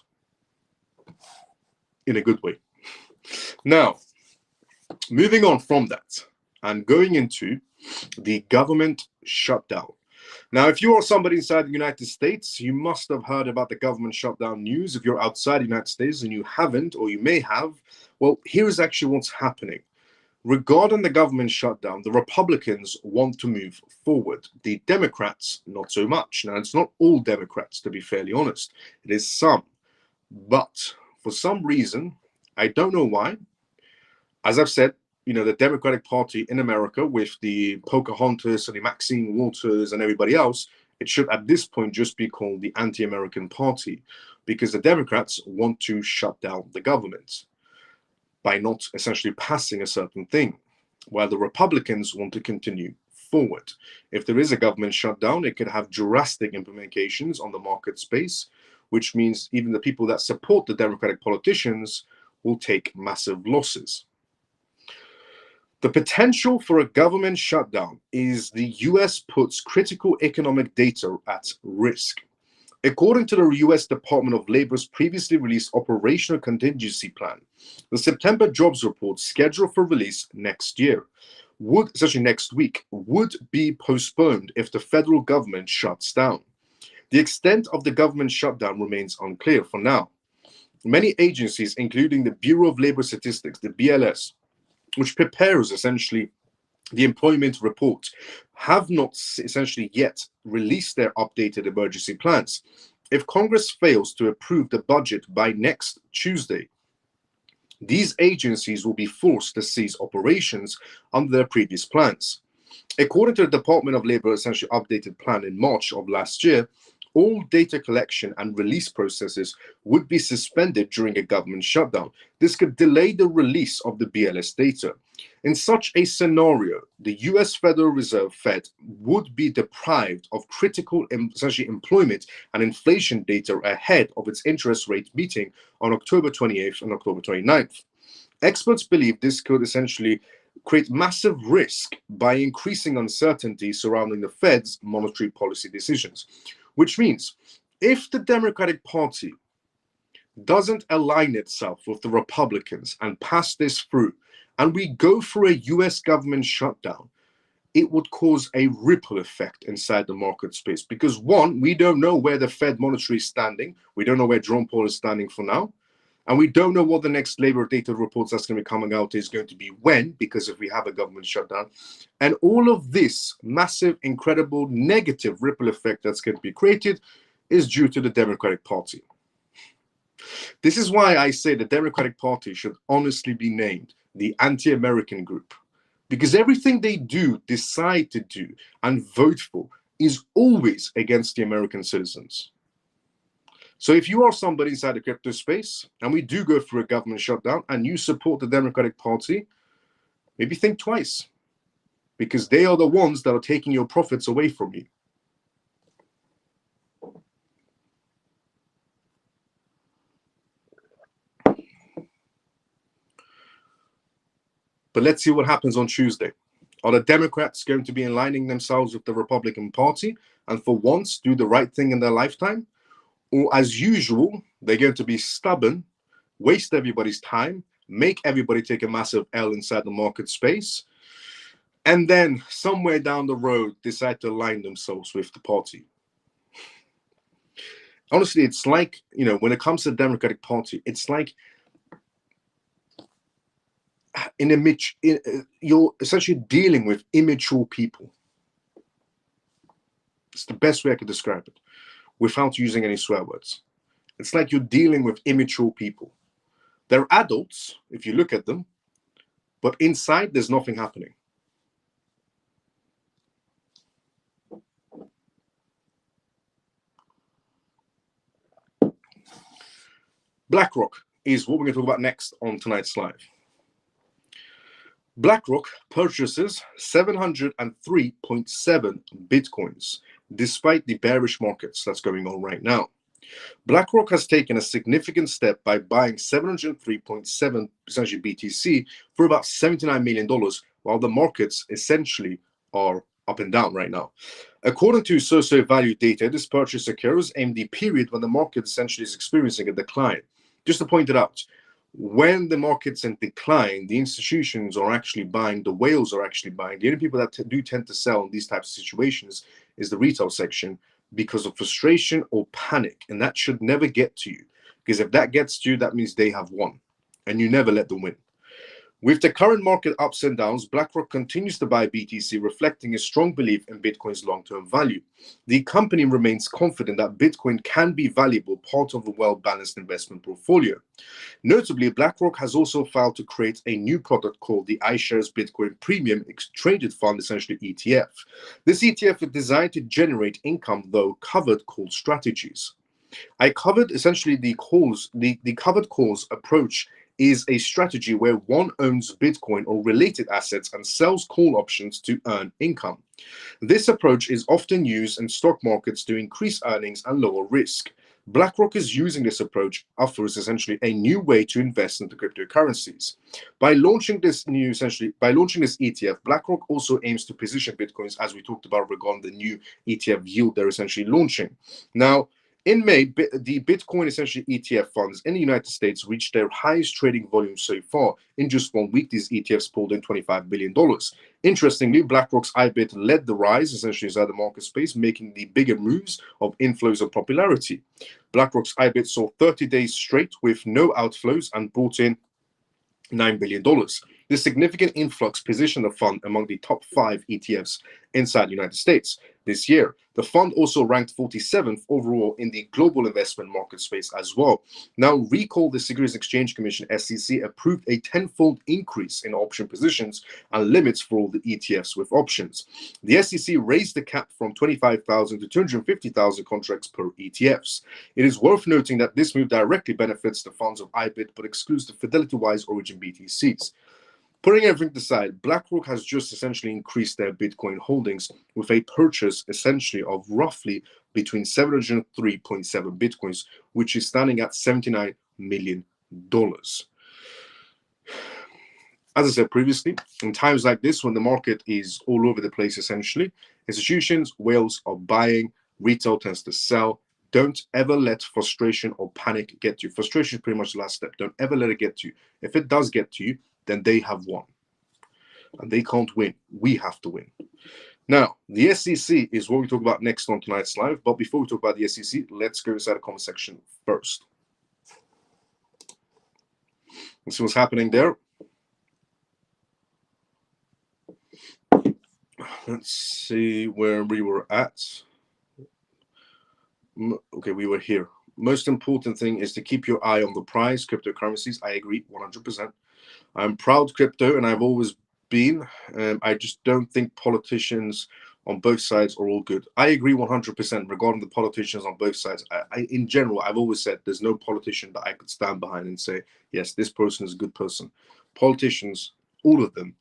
in a good way. Now, moving on from that and going into the government shutdown. Now, if you are somebody inside the United States, you must have heard about the government shutdown news. If you're outside the United States and you haven't, or you may have, well, here's actually what's happening. Regarding the government shutdown, the Republicans want to move forward. The Democrats, not so much. Now, it's not all Democrats, to be fairly honest. It is some. But for some reason, I don't know why, as I've said, the Democratic Party in America with the Pocahontas and the Maxine Waters and everybody else, it should at this point just be called the anti-American party, because the Democrats want to shut down the government by not essentially passing a certain thing, while the Republicans want to continue forward. If there is a government shutdown, it could have drastic implications on the market space, which means even the people that support the Democratic politicians will take massive losses. The potential for a government shutdown is the US puts critical economic data at risk. According to the US Department of Labor's previously released operational contingency plan, the September jobs report scheduled for release next year, essentially next week, would be postponed if the federal government shuts down. The extent of the government shutdown remains unclear for now. Many agencies, including the Bureau of Labor Statistics, the BLS, which prepares essentially the employment report, have not essentially yet released their updated emergency plans. If Congress fails to approve the budget by next Tuesday, these agencies will be forced to cease operations under their previous plans. According to the Department of Labor essentially updated plan in March of last year, all data collection and release processes would be suspended during a government shutdown. This could delay the release of the BLS data. In such a scenario, the US Federal Reserve Fed would be deprived of critical essentially employment and inflation data ahead of its interest rate meeting on October 28th and October 29th. Experts believe this could essentially create massive risk by increasing uncertainty surrounding the Fed's monetary policy decisions. Which means if the Democratic Party doesn't align itself with the Republicans and pass this through, and we go for a US government shutdown, it would cause a ripple effect inside the market space. Because one, we don't know where the Fed monetary is standing. We don't know where Jerome Powell is standing for now. And we don't know what the next labor data reports that's going to be coming out is going to be when, because if we have a government shutdown. And all of this massive, incredible, negative ripple effect that's going to be created is due to the Democratic Party. This is why I say the Democratic Party should honestly be named the anti-American group. Because everything they do, decide to do, and vote for is always against the American citizens. So if you are somebody inside the crypto space and we do go through a government shutdown and you support the Democratic Party, maybe think twice, because they are the ones that are taking your profits away from you. But let's see what happens on Tuesday. Are the Democrats going to be aligning themselves with the Republican Party and for once do the right thing in their lifetime? Or as usual, they're going to be stubborn, waste everybody's time, make everybody take a massive L inside the market space, and then somewhere down the road decide to align themselves with the party. Honestly, it's like, when it comes to the Democratic Party, it's like you're essentially dealing with immature people. It's the best way I could describe it, without using any swear words. It's like you're dealing with immature people. They're adults, if you look at them, but inside there's nothing happening. BlackRock is what we're going to talk about next on tonight's live. BlackRock purchases 703.7 Bitcoins, despite the bearish markets that's going on right now. BlackRock has taken a significant step by buying 703.7 essentially BTC for about $79 million, while the markets essentially are up and down right now. According to Socio Value data, this purchase occurs in the period when the market essentially is experiencing a decline. Just to point it out, when the market's in decline, the institutions are actually buying, the whales are actually buying. The only people that do tend to sell in these types of situations is the retail section because of frustration or panic. And that should never get to you, because if that gets to you, that means they have won and you never let them win. With the current market ups and downs, BlackRock continues to buy BTC, reflecting a strong belief in Bitcoin's long-term value. The company remains confident that Bitcoin can be a valuable part of a well-balanced investment portfolio. Notably, BlackRock has also filed to create a new product called the iShares Bitcoin Premium Traded Fund, essentially ETF. This ETF is designed to generate income, though covered call strategies. I covered essentially the covered calls approach is a strategy where one owns Bitcoin or related assets and sells call options to earn income. This approach is often used in stock markets to increase earnings and lower risk. BlackRock is using this approach, offers essentially a new way to invest into cryptocurrencies. By launching this ETF, BlackRock also aims to position Bitcoins, as we talked about regarding the new ETF yield they're essentially launching. Now, in May, the Bitcoin essentially ETF funds in the United States reached their highest trading volume so far. In just 1 week, these ETFs pulled in $25 billion. Interestingly, BlackRock's IBIT led the rise, essentially inside the market space, making the bigger moves of inflows and popularity. BlackRock's IBIT saw 30 days straight with no outflows and brought in $9 billion. This significant influx positioned the fund among the top 5 ETFs inside the United States this year. The fund also ranked 47th overall in the global investment market space as well. Now, recall the Securities and Exchange Commission, SEC, approved a 10-fold increase in option positions and limits for all the ETFs with options. The SEC raised the cap from 25,000 to 250,000 contracts per ETFs. It is worth noting that this move directly benefits the funds of IBIT but excludes the Fidelity-Wise Origin BTCs. Putting everything aside, BlackRock has just essentially increased their Bitcoin holdings with a purchase essentially of roughly between 703.7 Bitcoins, which is standing at $79 million. As I said previously, in times like this, when the market is all over the place, essentially, institutions, whales are buying, retail tends to sell. Don't ever let frustration or panic get to you. Frustration is pretty much the last step. Don't ever let it get to you. If it does get to you, then they have won. And they can't win. We have to win. Now, the SEC is what we talk about next on tonight's live. But before we talk about the SEC, let's go inside the comment section first. Let's see what's happening there. Let's see where we were at. Okay, we were here. Most important thing is to keep your eye on the price, cryptocurrencies. I agree 100%. I'm proud crypto, and I've always been. I just don't think politicians on both sides are all good. I agree 100% regarding the politicians on both sides. In general, I've always said there's no politician that I could stand behind and say, yes, this person is a good person. Politicians, all of them,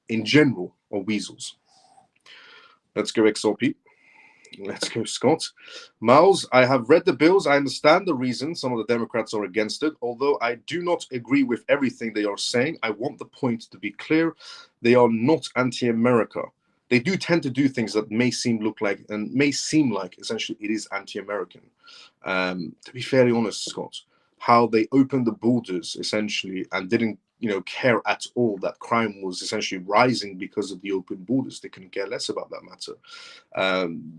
in general, are weasels. Let's go XRP. Let's go, Scott. Miles, I have read the bills. I understand the reason some of the Democrats are against it, although I do not agree with everything they are saying. I want the point to be clear. They are not anti-America. They do tend to do things that may seem like essentially it is anti-American. To be fairly honest, Scott, how they opened the borders essentially and didn't care at all that crime was essentially rising because of the open borders. They couldn't care less about that matter.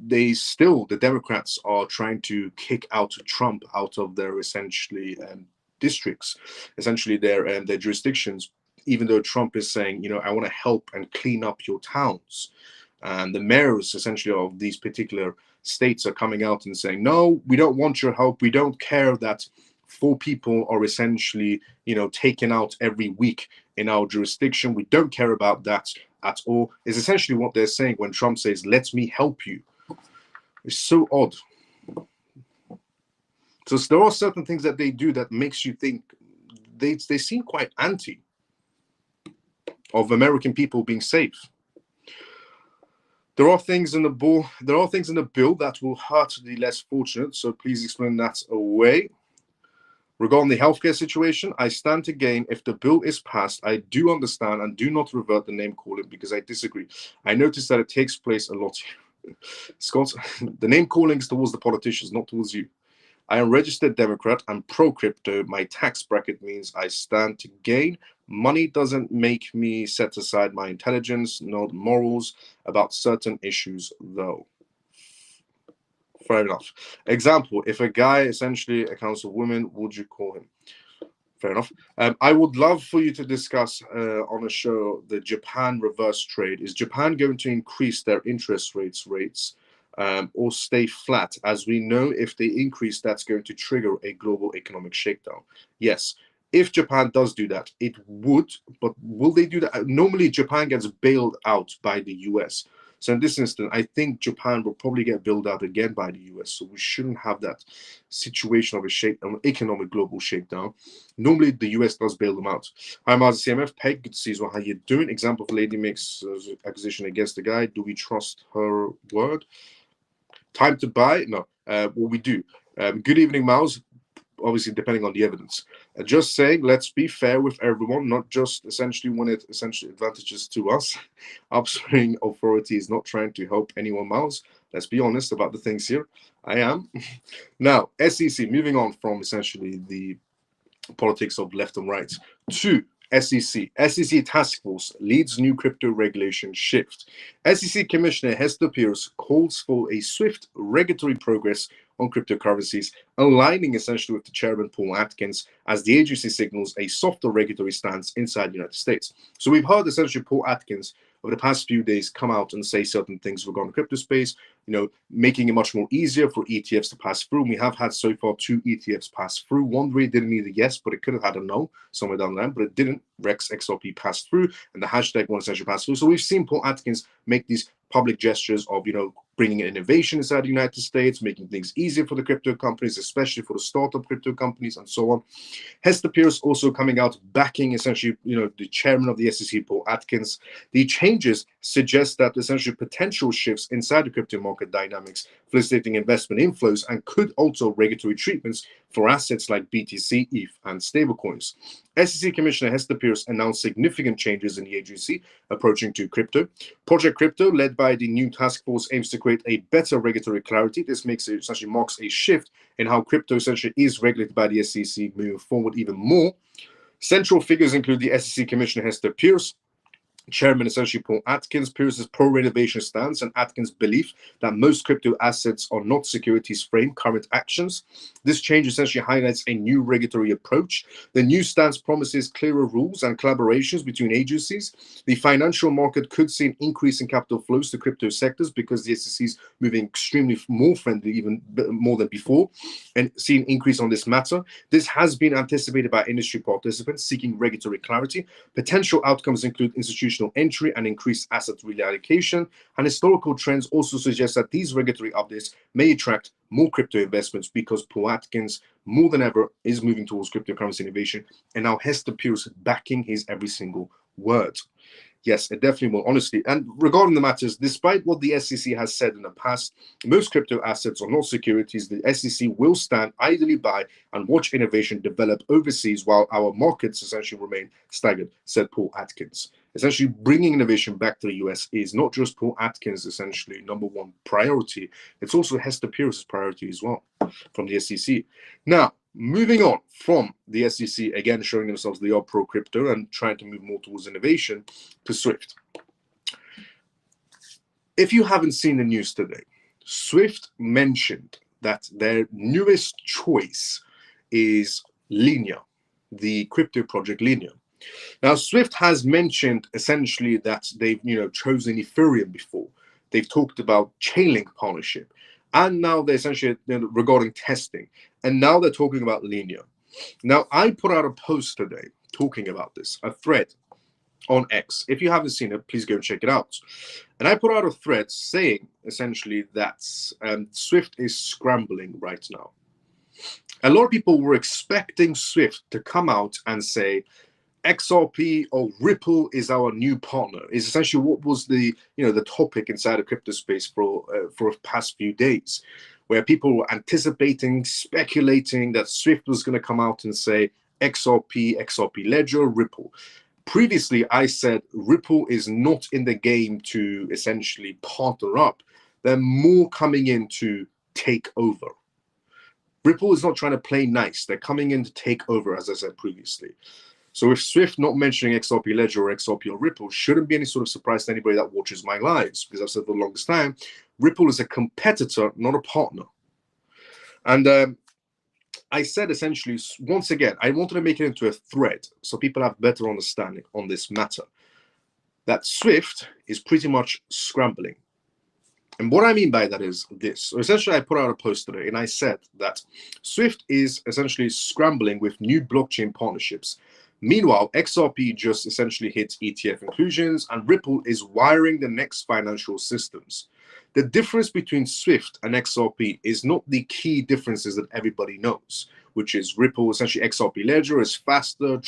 The Democrats are trying to kick out Trump out of their essentially districts, essentially their jurisdictions, even though Trump is saying, I want to help and clean up your towns. And the mayors essentially of these particular states are coming out and saying, no, we don't want your help. We don't care that 4 people are essentially, taken out every week in our jurisdiction. We don't care about that at all, is essentially what they're saying when Trump says, let me help you. It's so odd. So there are certain things that they do that makes you think they seem quite anti of American people being safe. There are things in the bill that will hurt the less fortunate, so please explain that away. Regarding the healthcare situation, I stand to gain if the bill is passed. I do understand and do not revert the name calling because I disagree. I noticed that it takes place a lot. Scott, the name calling is towards the politicians, not towards you. I am registered Democrat and pro-crypto. My tax bracket means I stand to gain. Money doesn't make me set aside my intelligence, nor morals about certain issues, though. Fair enough. Example, if a guy essentially accounts for women, would you call him? Fair enough. I would love for you to discuss on a show the Japan reverse trade. Is Japan going to increase their interest rates or stay flat? As we know, if they increase, that's going to trigger a global economic shakedown. Yes. If Japan does do that, it would, but will they do that? Normally, Japan gets bailed out by the US. So in this instance, I think Japan will probably get bailed out again by the US. So we shouldn't have that situation of an economic global shakedown. Normally, the US does bail them out. Hi, Mars CMF. Peg, good to see you as well. How you doing? Example of lady makes accusation against the guy. Do we trust her word? Time to buy? No. What we do. Good evening, Miles. Obviously, depending on the evidence. Just saying, let's be fair with everyone, not just essentially when it essentially advantages to us. Upstream authority is not trying to help anyone, Miles. Let's be honest about the things here. I am. Now, SEC, moving on from essentially the politics of left and right to SEC. SEC task force leads new crypto regulation shift. SEC Commissioner Hester Peirce calls for a swift regulatory progress on cryptocurrencies, aligning essentially with the chairman Paul Atkins as the agency signals a softer regulatory stance inside the United States. So we've heard essentially Paul Atkins over the past few days come out and say certain things regarding crypto space, making it much more easier for ETFs to pass through. We have had so far 2 ETFs pass through. One really didn't need a yes, but it could have had a no somewhere down the line, but it didn't. Rex XRP passed through, and the hashtag one essentially passed through. So we've seen Paul Atkins make these public gestures of, bringing innovation inside the United States, making things easier for the crypto companies, especially for the startup crypto companies and so on. Hester Peirce also coming out backing essentially, the chairman of the SEC, Paul Atkins. The changes suggest that essentially potential shifts inside the crypto market dynamics, facilitating investment inflows, and could alter regulatory treatments for assets like BTC, ETH, and stablecoins. SEC Commissioner Hester Peirce announced significant changes in the agency approaching to crypto. Project Crypto, led by the new task force, aims to create a better regulatory clarity. This essentially marks a shift in how crypto essentially is regulated by the SEC moving forward even more. Central figures include the SEC Commissioner Hester Peirce, Chairman essentially Paul Atkins. Peirce's pro-renovation stance and Atkins' belief that most crypto assets are not securities frame current actions. This change essentially highlights a new regulatory approach. The new stance promises clearer rules and collaborations between agencies. The financial market could see an increase in capital flows to crypto sectors because the SEC is moving extremely more friendly, even more than before, and see an increase on this matter. This has been anticipated by industry participants seeking regulatory clarity. Potential outcomes include institutional entry and increased asset reallocation, and historical trends also suggest that these regulatory updates may attract more crypto investments because Paul Atkins, more than ever, is moving towards cryptocurrency innovation, and now Hester Peirce backing his every single word. Yes, it definitely will, honestly. And regarding the matters, despite what the SEC has said in the past, most crypto assets are not securities. The SEC will stand idly by and watch innovation develop overseas while our markets essentially remain staggered, said Paul Atkins. Essentially, bringing innovation back to the US is not just Paul Atkins' essentially #1 priority, it's also Hester Peirce's priority as well from the SEC. Now, moving on from the SEC, again showing themselves they are pro-crypto and trying to move more towards innovation, to SWIFT. If you haven't seen the news today, SWIFT mentioned that their newest choice is Linear, the crypto project Linear. Now, SWIFT has mentioned essentially that they've chosen Ethereum before. They've talked about Chainlink partnership, and now they're essentially regarding testing, and now they're talking about Linear. Now, I put out a post today talking about this, a thread on X. If you haven't seen it, please go and check it out. And I put out a thread saying essentially that SWIFT is scrambling right now. A lot of people were expecting SWIFT to come out and say, XRP or Ripple is our new partner. Is essentially what was the the topic inside the crypto space for the past few days, where people were anticipating, speculating that SWIFT was going to come out and say XRP, XRP Ledger, Ripple. Previously, I said Ripple is not in the game to essentially partner up. They're more coming in to take over. Ripple is not trying to play nice. They're coming in to take over, as I said previously. So with Swift not mentioning XRP Ledger or XRP or Ripple shouldn't be any sort of surprise to anybody that watches my lives, because I've said for the longest time, Ripple is a competitor, not a partner. And I said essentially, once again, I wanted to make it into a thread so people have better understanding on this matter, that Swift is pretty much scrambling. And what I mean by that is this. So essentially, I put out a post today and I said that Swift is essentially scrambling with new blockchain partnerships. Meanwhile, XRP just essentially hits ETF inclusions and Ripple is wiring the next financial systems. The difference between Swift and XRP is not the key differences that everybody knows, which is Ripple, essentially XRP Ledger is faster,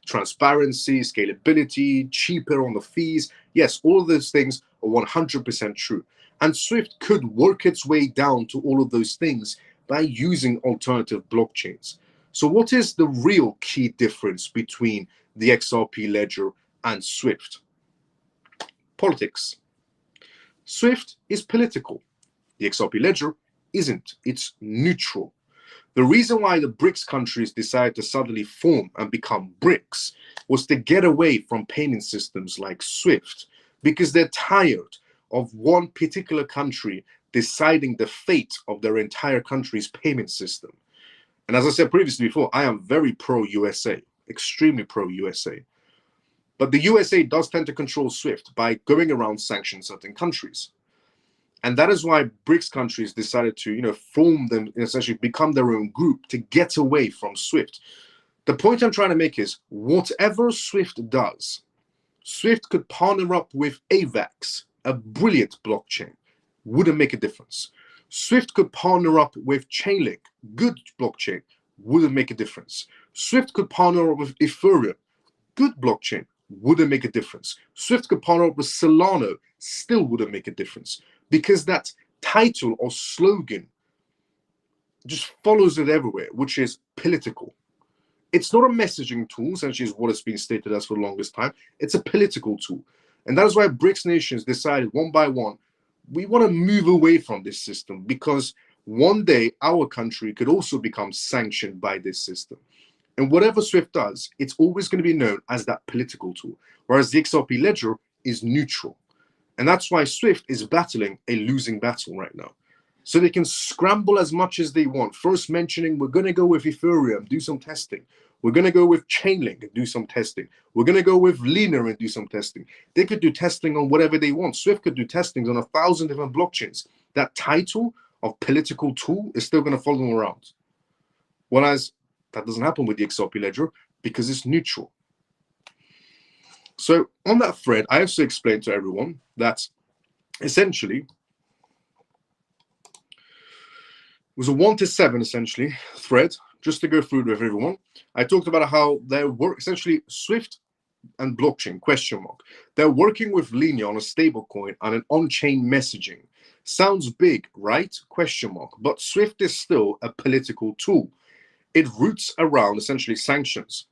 transparency, scalability, cheaper on the fees. Yes, all of those things are 100% true. And Swift could work its way down to all of those things by using alternative blockchains. So what is the real key difference between the XRP Ledger and Swift? Politics. Swift is political. The XRP Ledger isn't. It's neutral. The reason why the BRICS countries decided to suddenly form and become BRICS was to get away from payment systems like Swift, because they're tired of one particular country deciding the fate of their entire country's payment system. And as I said previously before, I am very pro-USA, extremely pro-USA. But the USA does tend to control SWIFT by going around sanctioning certain countries. And that is why BRICS countries decided to, form them, essentially become their own group to get away from SWIFT. The point I'm trying to make is, whatever SWIFT does, SWIFT could partner up with AVAX, a brilliant blockchain, wouldn't make a difference. SWIFT could partner up with Chainlink, good blockchain, wouldn't make a difference. SWIFT could partner up with Ethereum, good blockchain, wouldn't make a difference. SWIFT could partner up with Solana, still wouldn't make a difference, because that title or slogan just follows it everywhere, which is political. It's not a messaging tool, essentially is what it's been stated as for the longest time. It's a political tool. And that is why BRICS nations decided one by one, we want to move away from this system, because one day our country could also become sanctioned by this system. And whatever SWIFT does, it's always going to be known as that political tool, whereas the XRP Ledger is neutral. And that's why SWIFT is battling a losing battle right now. So they can scramble as much as they want. First mentioning, we're going to go with Ethereum, do some testing. We're going to go with Chainlink and do some testing. We're going to go with Lena and do some testing. They could do testing on whatever they want. SWIFT could do testings on 1,000 different blockchains. That title of political tool is still going to follow them around. Whereas that doesn't happen with the XRP Ledger because it's neutral. So on that thread, I also explained to everyone that essentially it was a 1 to 7 essentially thread, just to go through with everyone. I talked about how they're essentially Swift and blockchain, ? They're working with Lena on a stablecoin and an on-chain messaging. Sounds big, right? ? But Swift is still a political tool. It routes around essentially sanctions.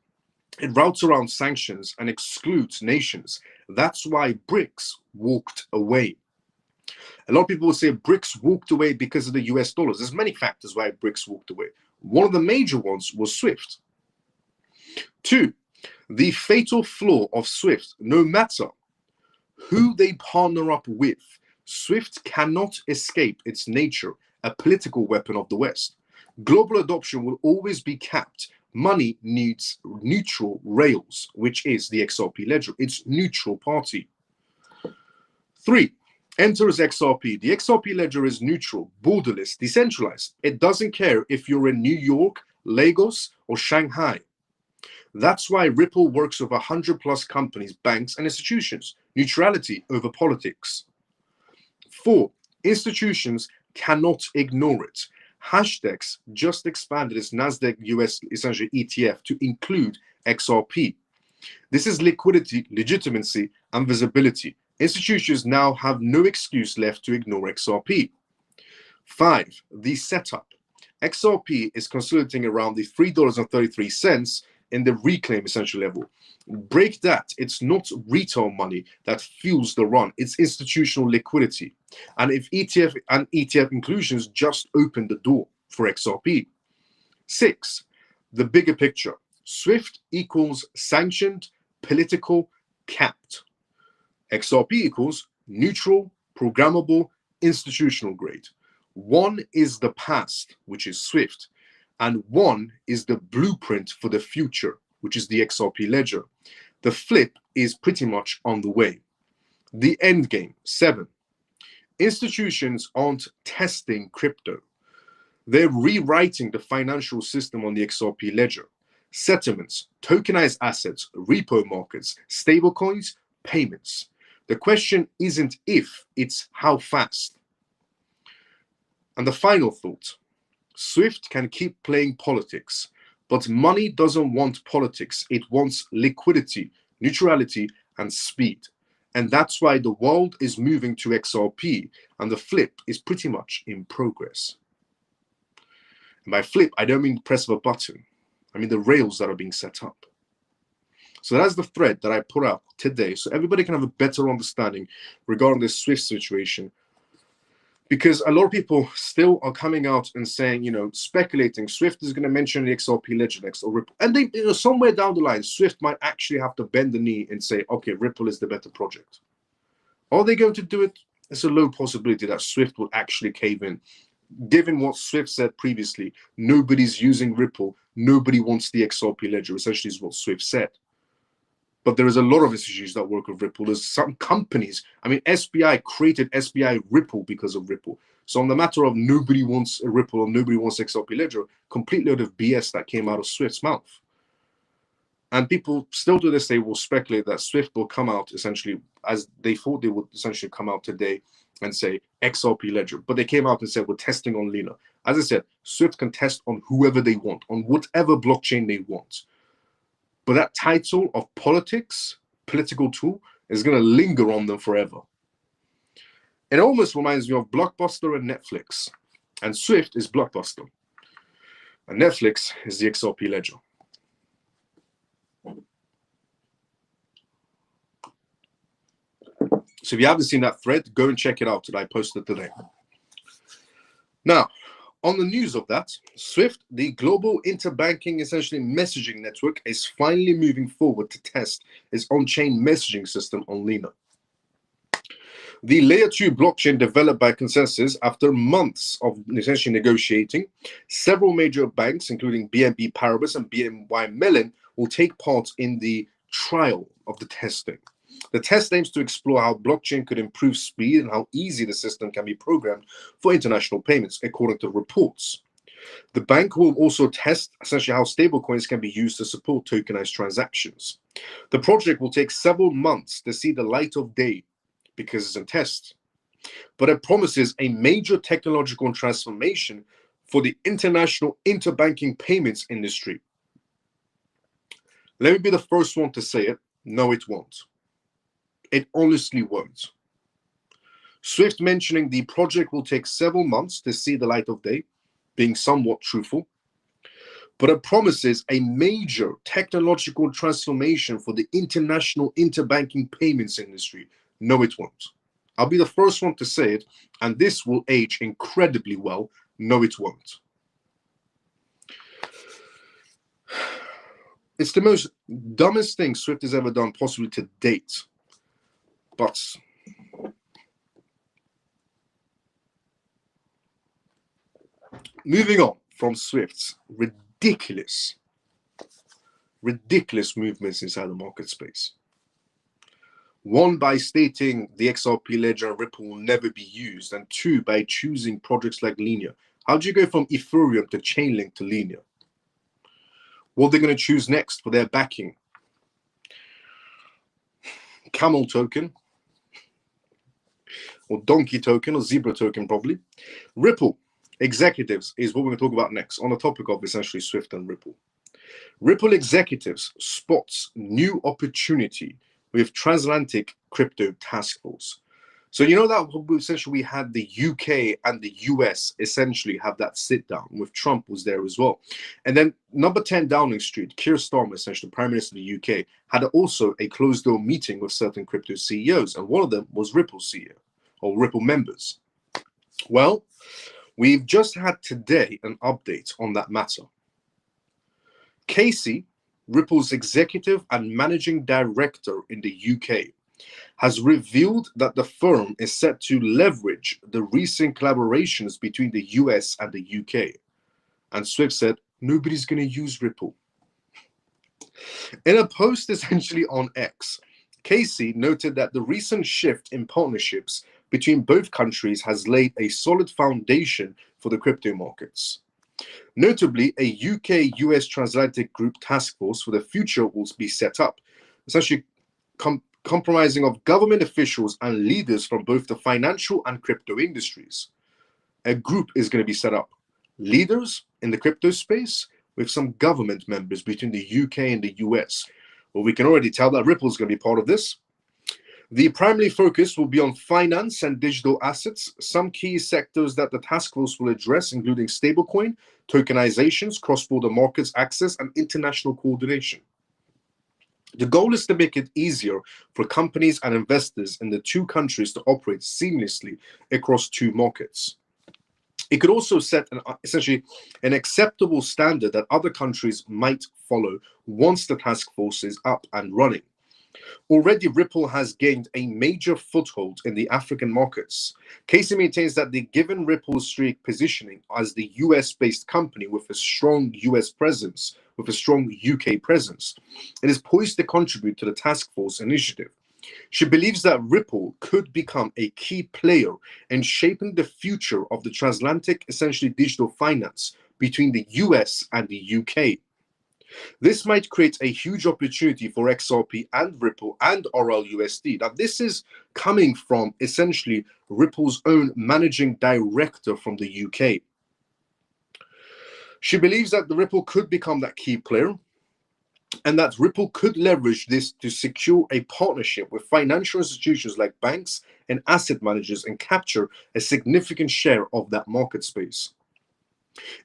It routes around sanctions and excludes nations. That's why BRICS walked away. A lot of people will say BRICS walked away because of the US dollars. There's many factors why BRICS walked away. One of the major ones was SWIFT. 2, the fatal flaw of SWIFT, no matter who they partner up with, SWIFT cannot escape its nature, a political weapon of the West. Global adoption will always be capped. Money needs neutral rails, which is the XRP Ledger. It's neutral party. 3, enters XRP. The XRP Ledger is neutral, borderless, decentralized. It doesn't care if you're in New York, Lagos, or Shanghai. That's why Ripple works with 100+ companies, banks, and institutions. Neutrality over politics. 4, institutions cannot ignore it. Hashdex just expanded its NASDAQ US essentially ETF to include XRP. This is liquidity, legitimacy, and visibility. Institutions now have no excuse left to ignore XRP. 5, the setup. XRP is consolidating around the $3.33 in the reclaim essential level. Break that. It's not retail money that fuels the run. It's institutional liquidity. And if ETF inclusions just open the door for XRP. 6, the bigger picture. SWIFT equals sanctioned, political, capped. XRP equals neutral, programmable, institutional grade. One is the past, which is SWIFT, and one is the blueprint for the future, which is the XRP ledger. The flip is pretty much on the way. The end game. 7, institutions aren't testing crypto. They're rewriting the financial system on the XRP ledger. Settlements, tokenized assets, repo markets, stablecoins, payments. The question isn't if, it's how fast. And the final thought, SWIFT can keep playing politics, but money doesn't want politics. It wants liquidity, neutrality, and speed. And that's why the world is moving to XRP, and the flip is pretty much in progress. And by flip, I don't mean the press of a button. I mean the rails that are being set up. So that's the thread that I put out today, so everybody can have a better understanding regarding this SWIFT situation. Because a lot of people still are coming out and saying, speculating SWIFT is going to mention the XRP ledger next, or Ripple. And they, somewhere down the line, SWIFT might actually have to bend the knee and say, okay, Ripple is the better project. Are they going to do it? It's a low possibility that SWIFT will actually cave in. Given what SWIFT said previously, nobody's using Ripple. Nobody wants the XRP ledger, essentially is what SWIFT said. But there is a lot of issues that work with Ripple. There's some companies, SBI created SBI Ripple because of Ripple. So on the matter of nobody wants a Ripple or nobody wants XRP ledger, complete load of BS that came out of SWIFT's mouth. And people still to this day will speculate that SWIFT will come out essentially as they thought they would essentially come out today and say XRP ledger. But they came out and said, we're testing on Lena. As I said, SWIFT can test on whoever they want, on whatever blockchain they want. But that title of politics, political tool, is going to linger on them forever. It almost reminds me of Blockbuster and Netflix. And SWIFT is Blockbuster. And Netflix is the XRP ledger. So if you haven't seen that thread, go and check it out that I posted today. Now, on the news of that, SWIFT, the global interbanking essentially messaging network, is finally moving forward to test its on-chain messaging system on Lena. The layer 2 blockchain developed by consensus after months of essentially negotiating, several major banks, including BNP Paribas and BNY Mellon, will take part in the trial of the testing. The test aims to explore how blockchain could improve speed and how easy the system can be programmed for international payments, according to reports. The bank will also test essentially how stablecoins can be used to support tokenized transactions. The project will take several months to see the light of day because it's in test, but it promises a major technological transformation for the international interbanking payments industry. Let me be the first one to say it. No, it won't. It honestly won't. SWIFT mentioning the project will take several months to see the light of day, being somewhat truthful, but it promises a major technological transformation for the international interbanking payments industry. No, it won't. I'll be the first one to say it, and this will age incredibly well. No, it won't. It's the most dumbest thing SWIFT has ever done, possibly to date. But moving on from SWIFT's ridiculous movements inside the market space. One, by stating the XRP ledger and Ripple will never be used, and two, by choosing projects like Lena. How do you go from Ethereum to Chainlink to Lena? What are they going to choose next for their backing? Camel token, or donkey token, or zebra token probably. Ripple executives is what we're going to talk about next on the topic of essentially SWIFT and Ripple. Ripple executives spots new opportunity with transatlantic crypto task force. So you know that essentially we had the UK and the US essentially have that sit down with Trump was there as well. And then number 10 Downing Street, Keir Starmer, essentially the Prime Minister of the UK, had also a closed door meeting with certain crypto CEOs. And one of them was Ripple CEO or Ripple members. Well, We've just had today an update on that matter. Casey, Ripple's executive and managing director in the UK, has revealed that the firm is set to leverage the recent collaborations between the US and the UK. And Swift said, nobody's going to use Ripple. In a post essentially on X, Casey noted that the recent shift in partnerships between both countries has laid a solid foundation for the crypto markets. Notably, a UK-US transatlantic group task force for the future will be set up, essentially comprising of government officials and leaders from both the financial and crypto industries. A group is going to be set up. Leaders in the crypto space with some government members between the UK and the US. Well, we can already tell that Ripple is going to be part of this. The primary focus will be on finance and digital assets. Some key sectors that the task force will address, including stablecoin, tokenizations, cross-border markets access, and international coordination. The goal is to make it easier for companies and investors in the two countries to operate seamlessly across two markets. It could also set essentially an acceptable standard that other countries might follow once the task force is up and running. Already, Ripple has gained a major foothold in the African markets. Casey maintains that given Ripple's streak positioning as the US-based company with a strong US presence, with a strong UK presence, it is poised to contribute to the task force initiative. She believes that Ripple could become a key player in shaping the future of the transatlantic, essentially digital finance between the US and the UK. This might create a huge opportunity for XRP and Ripple and RLUSD. Now, this is coming from essentially Ripple's own managing director from the UK. She believes that the Ripple could become that key player, and that Ripple could leverage this to secure a partnership with financial institutions like banks and asset managers and capture a significant share of that market space.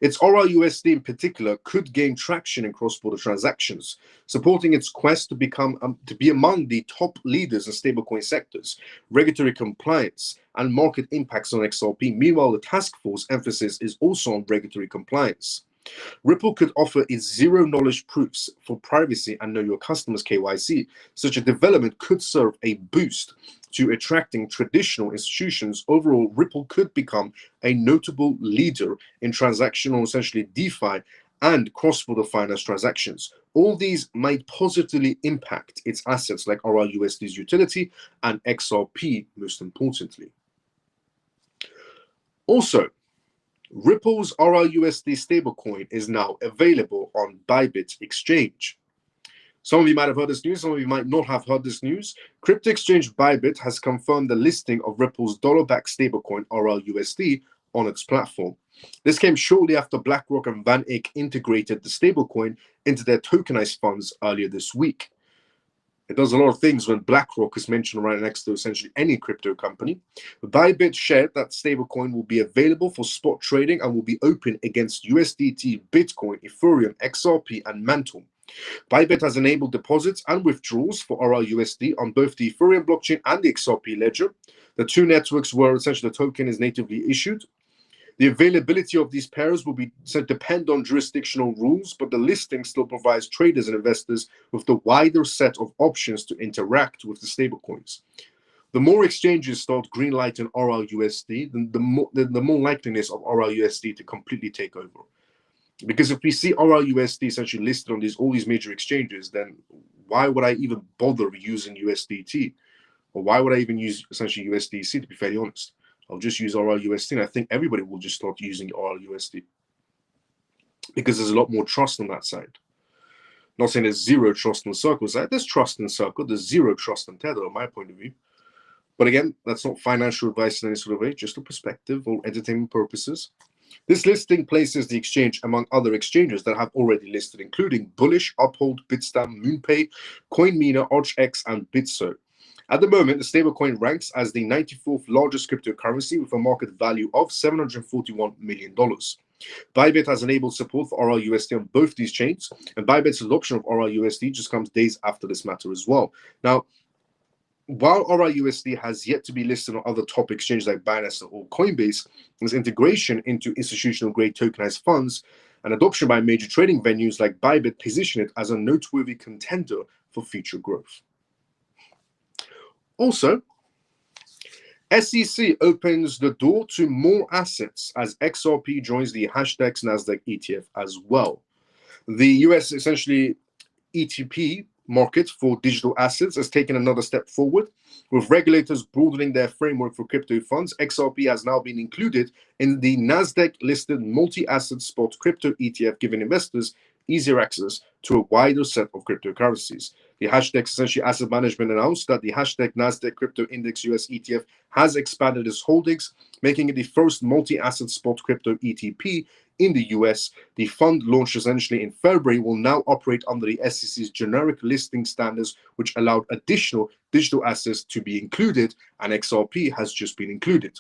Its RLUSD in particular could gain traction in cross-border transactions, supporting its quest to be among the top leaders in stablecoin sectors, regulatory compliance, and market impacts on XRP. Meanwhile, the task force emphasis is also on regulatory compliance. Ripple could offer its zero-knowledge proofs for privacy and know your customers KYC. Such a development could serve a boost to attracting traditional institutions. Overall, Ripple could become a notable leader in transactional, essentially DeFi and cross-border finance transactions. All these might positively impact its assets like RLUSD's utility and XRP, most importantly. Also, Ripple's RLUSD stablecoin is now available on Bybit exchange. Some of you might have heard this news, some of you might not have heard this news. Crypto exchange Bybit has confirmed the listing of Ripple's dollar-backed stablecoin RLUSD on its platform. This came shortly after BlackRock and Van Eck integrated the stablecoin into their tokenized funds earlier this week. It does a lot of things when BlackRock is mentioned right next to essentially any crypto company. Bybit shared that stablecoin will be available for spot trading and will be open against USDT, Bitcoin, Ethereum, XRP, and Mantle. Bybit has enabled deposits and withdrawals for RLUSD on both the Ethereum blockchain and the XRP ledger. The two networks where essentially the token is natively issued. The availability of these pairs will depend on jurisdictional rules, but the listing still provides traders and investors with the wider set of options to interact with the stablecoins. The more exchanges start greenlighting RLUSD, then the more likeliness of RLUSD to completely take over. Because if we see RLUSD essentially listed on all these major exchanges, then why would I even bother using USDT? Or why would I even use essentially USDC, to be fairly honest? I'll just use RLUSD, and I think everybody will just start using RLUSD because there's a lot more trust on that side. Not saying there's zero trust on Circle side. There's trust in Circle. There's zero trust in Tether, in my point of view. But again, that's not financial advice in any sort of way, just a perspective or entertainment purposes. This listing places the exchange among other exchanges that have already listed, including Bullish, Uphold, Bitstamp, MoonPay, CoinMina, ArchX, and Bitso. At the moment, the stablecoin ranks as the 94th largest cryptocurrency with a market value of $741 million. Bybit has enabled support for RLUSD on both these chains, and Bybit's adoption of RLUSD just comes days after this matter as well. Now, While RIUSD has yet to be listed on other top exchanges like Binance or Coinbase, its integration into institutional-grade tokenized funds and adoption by major trading venues like Bybit position it as a noteworthy contender for future growth. Also, SEC opens the door to more assets as XRP joins the #NASDAQ ETF as well. The US essentially ETP market for digital assets has taken another step forward, with regulators broadening their framework for crypto funds. XRP has now been included in the NASDAQ-listed multi-asset spot crypto ETF, giving investors easier access to a wider set of cryptocurrencies. The essentially asset management announced that the #NASDAQ Crypto Index US ETF has expanded its holdings, making it the first multi-asset spot crypto ETP in the US. The fund, launched essentially in February, will now operate under the SEC's generic listing standards, which allowed additional digital assets to be included, and XRP has just been included.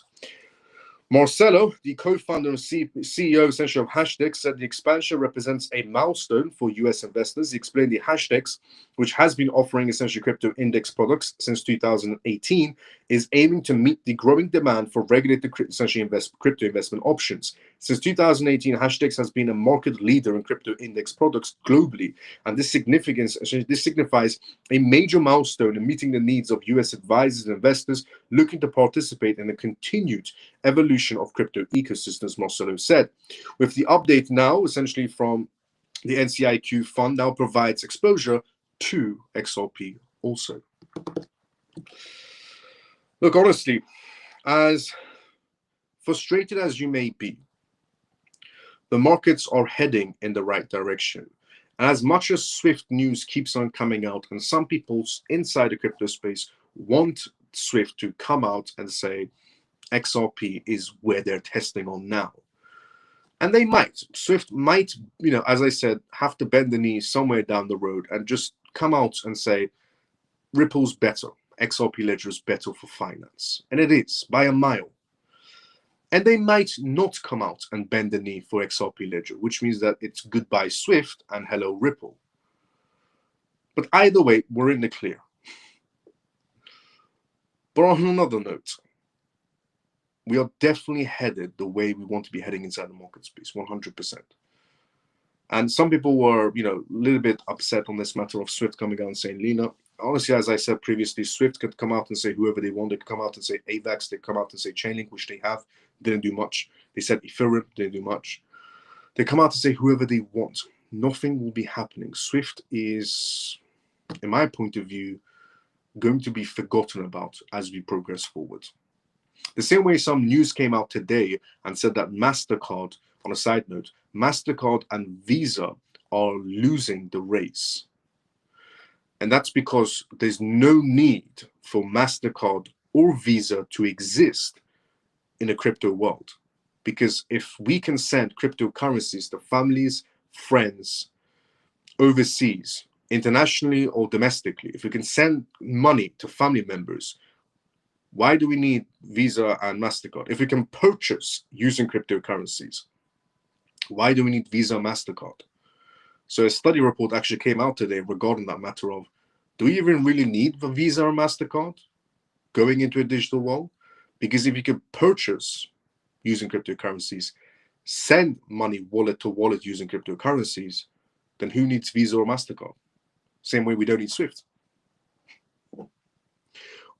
Marcelo, the co-founder and CEO essentially of #, said the expansion represents a milestone for US investors. He explained the #, which has been offering essentially crypto index products since 2018, is aiming to meet the growing demand for regulated essentially crypto investment options. Since 2018, #, has been a market leader in crypto index products globally, and this signifies a major milestone in meeting the needs of US advisors and investors looking to participate in the continued evolution of crypto ecosystems, Marcelo said. With the update now, essentially from the NCIQ fund, now provides exposure to XRP also. Look, honestly, as frustrated as you may be, the markets are heading in the right direction. And as much as Swift news keeps on coming out, and some people inside the crypto space want Swift to come out and say XRP is where they're testing on now. And they might. Swift might, as I said, have to bend the knee somewhere down the road and just come out and say, Ripple's better. XRP Ledger is better for finance. And it is, by a mile. And they might not come out and bend the knee for XRP Ledger, which means that it's goodbye Swift and hello Ripple. But either way, we're in the clear. But on another note, we are definitely headed the way we want to be heading inside the market space, 100%. And some people were, a little bit upset on this matter of Swift coming out and saying, Lena, honestly, as I said previously, Swift could come out and say whoever they want. They could come out and say AVAX. They come out and say Chainlink, which they have, didn't do much. They said Ethereum, didn't do much. They come out to say whoever they want. Nothing will be happening. Swift is, in my point of view, going to be forgotten about as we progress forward. The same way some news came out today and said that MasterCard, on a side note, MasterCard and Visa are losing the race. And that's because there's no need for MasterCard or Visa to exist in a crypto world. Because if we can send cryptocurrencies to families, friends, overseas, internationally or domestically, if we can send money to family members, why do we need Visa and MasterCard? If we can purchase using cryptocurrencies, why do we need Visa and MasterCard? So a study report actually came out today regarding that matter of, do we even really need the Visa or MasterCard going into a digital world? Because if you can purchase using cryptocurrencies, send money wallet to wallet using cryptocurrencies, then who needs Visa or MasterCard? Same way we don't need Swift.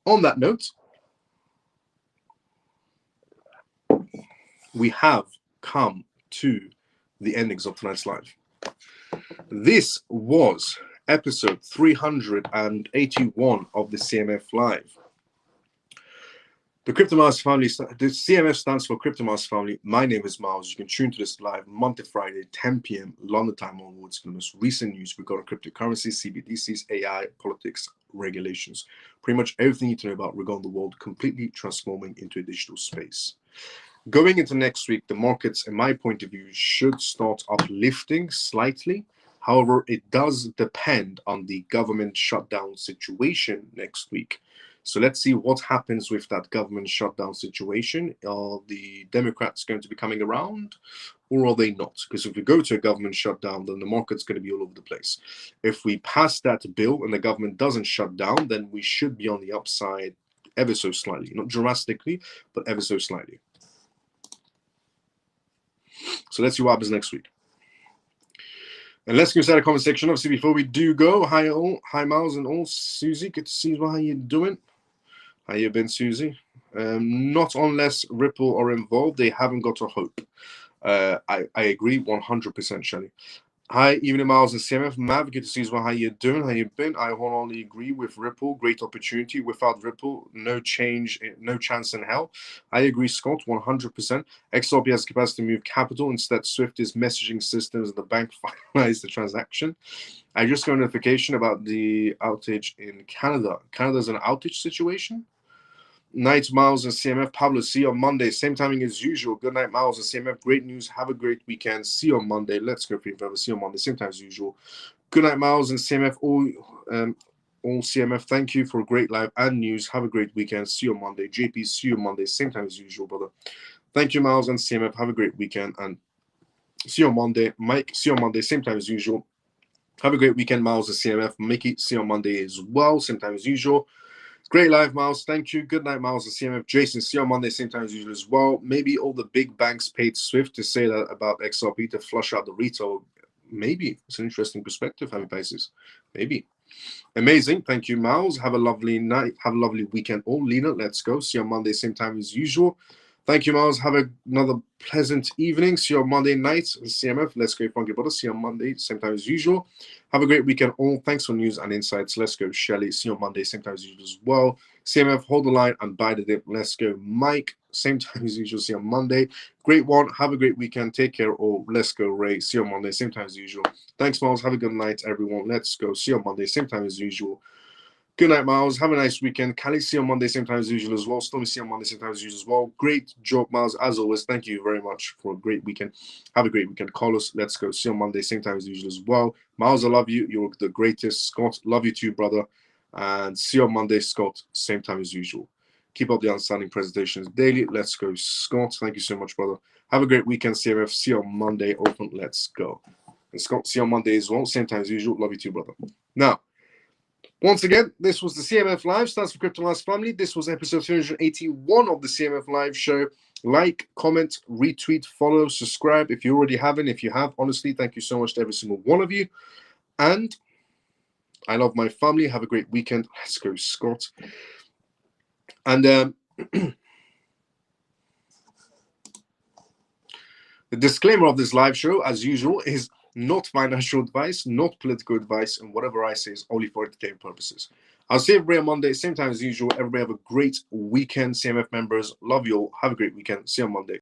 On that note, we have come to the endings of tonight's live. This was episode 381 of the CMF Live. The CryptoMars family, the CMF stands for CryptoMars family. My name is Miles. You can tune to this live Monday, Friday, 10 p.m. London time onwards for the most recent news regarding cryptocurrencies, CBDCs, AI, politics, regulations. Pretty much everything you need to know about regarding the world completely transforming into a digital space. Going into next week, the markets, in my point of view, should start uplifting slightly. However, it does depend on the government shutdown situation next week. So let's see what happens with that government shutdown situation. Are the Democrats going to be coming around, or are they not? Because if we go to a government shutdown, then the market's going to be all over the place. If we pass that bill and the government doesn't shut down, then we should be on the upside ever so slightly, not drastically, but ever so slightly. So let's see what happens next week. And let's go inside the comment section. Obviously, before we do go, hi all, hi Miles and all. Susie, good to see you. How you doing? How you been, Susie? Not unless Ripple are involved, they haven't got a hope. I agree 100%, Shelley. Hi, evening Miles and CMF. Mav, good to see you. How you doing? How you been? I wholly agree with Ripple. Great opportunity. Without Ripple, no change, no chance in hell. I agree, Scott, 100%. XRP has capacity to move capital. Instead, Swift is messaging systems and the bank finalized the transaction. I just got a notification about the outage in Canada. Canada's an outage situation. Night, Miles and CMF. Pablo, see you on Monday. Same timing as usual. Good night, Miles and CMF. Great news. Have a great weekend. See you on Monday. Let's go free forever. See you on Monday. Same time as usual. Good night, Miles and CMF. All CMF. Thank you for a great live and news. Have a great weekend. See you on Monday. JP, see you on Monday. Same time as usual, brother. Thank you, Miles and CMF. Have a great weekend and see you on Monday. Mike, see you on Monday. Same time as usual. Have a great weekend, Miles and CMF. Mickey, see you on Monday as well. Same time as usual. Great live, Miles. Thank you. Good night, Miles and CMF. Jason, see you on Monday, same time as usual as well. Maybe all the big banks paid Swift to say that about XRP to flush out the retail. Maybe. It's an interesting perspective, Happy Basis. Maybe. Amazing. Thank you, Miles. Have a lovely night. Have a lovely weekend. Oh, Lena, let's go. See you on Monday, same time as usual. Thank you, Miles. Have another pleasant evening. See you on Monday night. CMF, let's go, Funky Brother. See you on Monday, same time as usual. Have a great weekend all. Thanks for news and insights. Let's go, Shelly. See you on Monday, same time as usual as well. CMF, hold the line and buy the dip. Let's go, Mike. Same time as usual. See you on Monday. Great one. Have a great weekend. Take care all. Let's go, Ray. See you on Monday, same time as usual. Thanks, Miles. Have a good night, everyone. Let's go. See you on Monday, same time as usual. Good night, Miles. Have a nice weekend. Callie, see you on Monday, same time as usual as well. Stormy, see you on Monday, same time as usual as well. Great job, Miles. As always, thank you very much for a great weekend. Have a great weekend. Carlos, let's go. See you on Monday, same time as usual as well. Miles, I love you. You're the greatest. Scott, love you too, brother. And see you on Monday, Scott, same time as usual. Keep up the outstanding presentations daily. Let's go, Scott. Thank you so much, brother. Have a great weekend, CMF. See you on Monday. Open. Let's go. And Scott, see you on Monday as well. Same time as usual. Love you too, brother. Now, once again, this was the CMF Live. Stands for Crypto Lives Family. This was episode 381 of the CMF Live show. Like, comment, retweet, follow, subscribe if you already haven't. If you have, honestly, thank you so much to every single one of you. And I love my family. Have a great weekend. Let's go, Scott. And the disclaimer of this live show, as usual, is not financial advice, not political advice, and whatever I say is only for entertainment purposes. I'll see everybody on Monday, same time as usual. Everybody have a great weekend. CMF members, love you all. Have a great weekend. See you on Monday.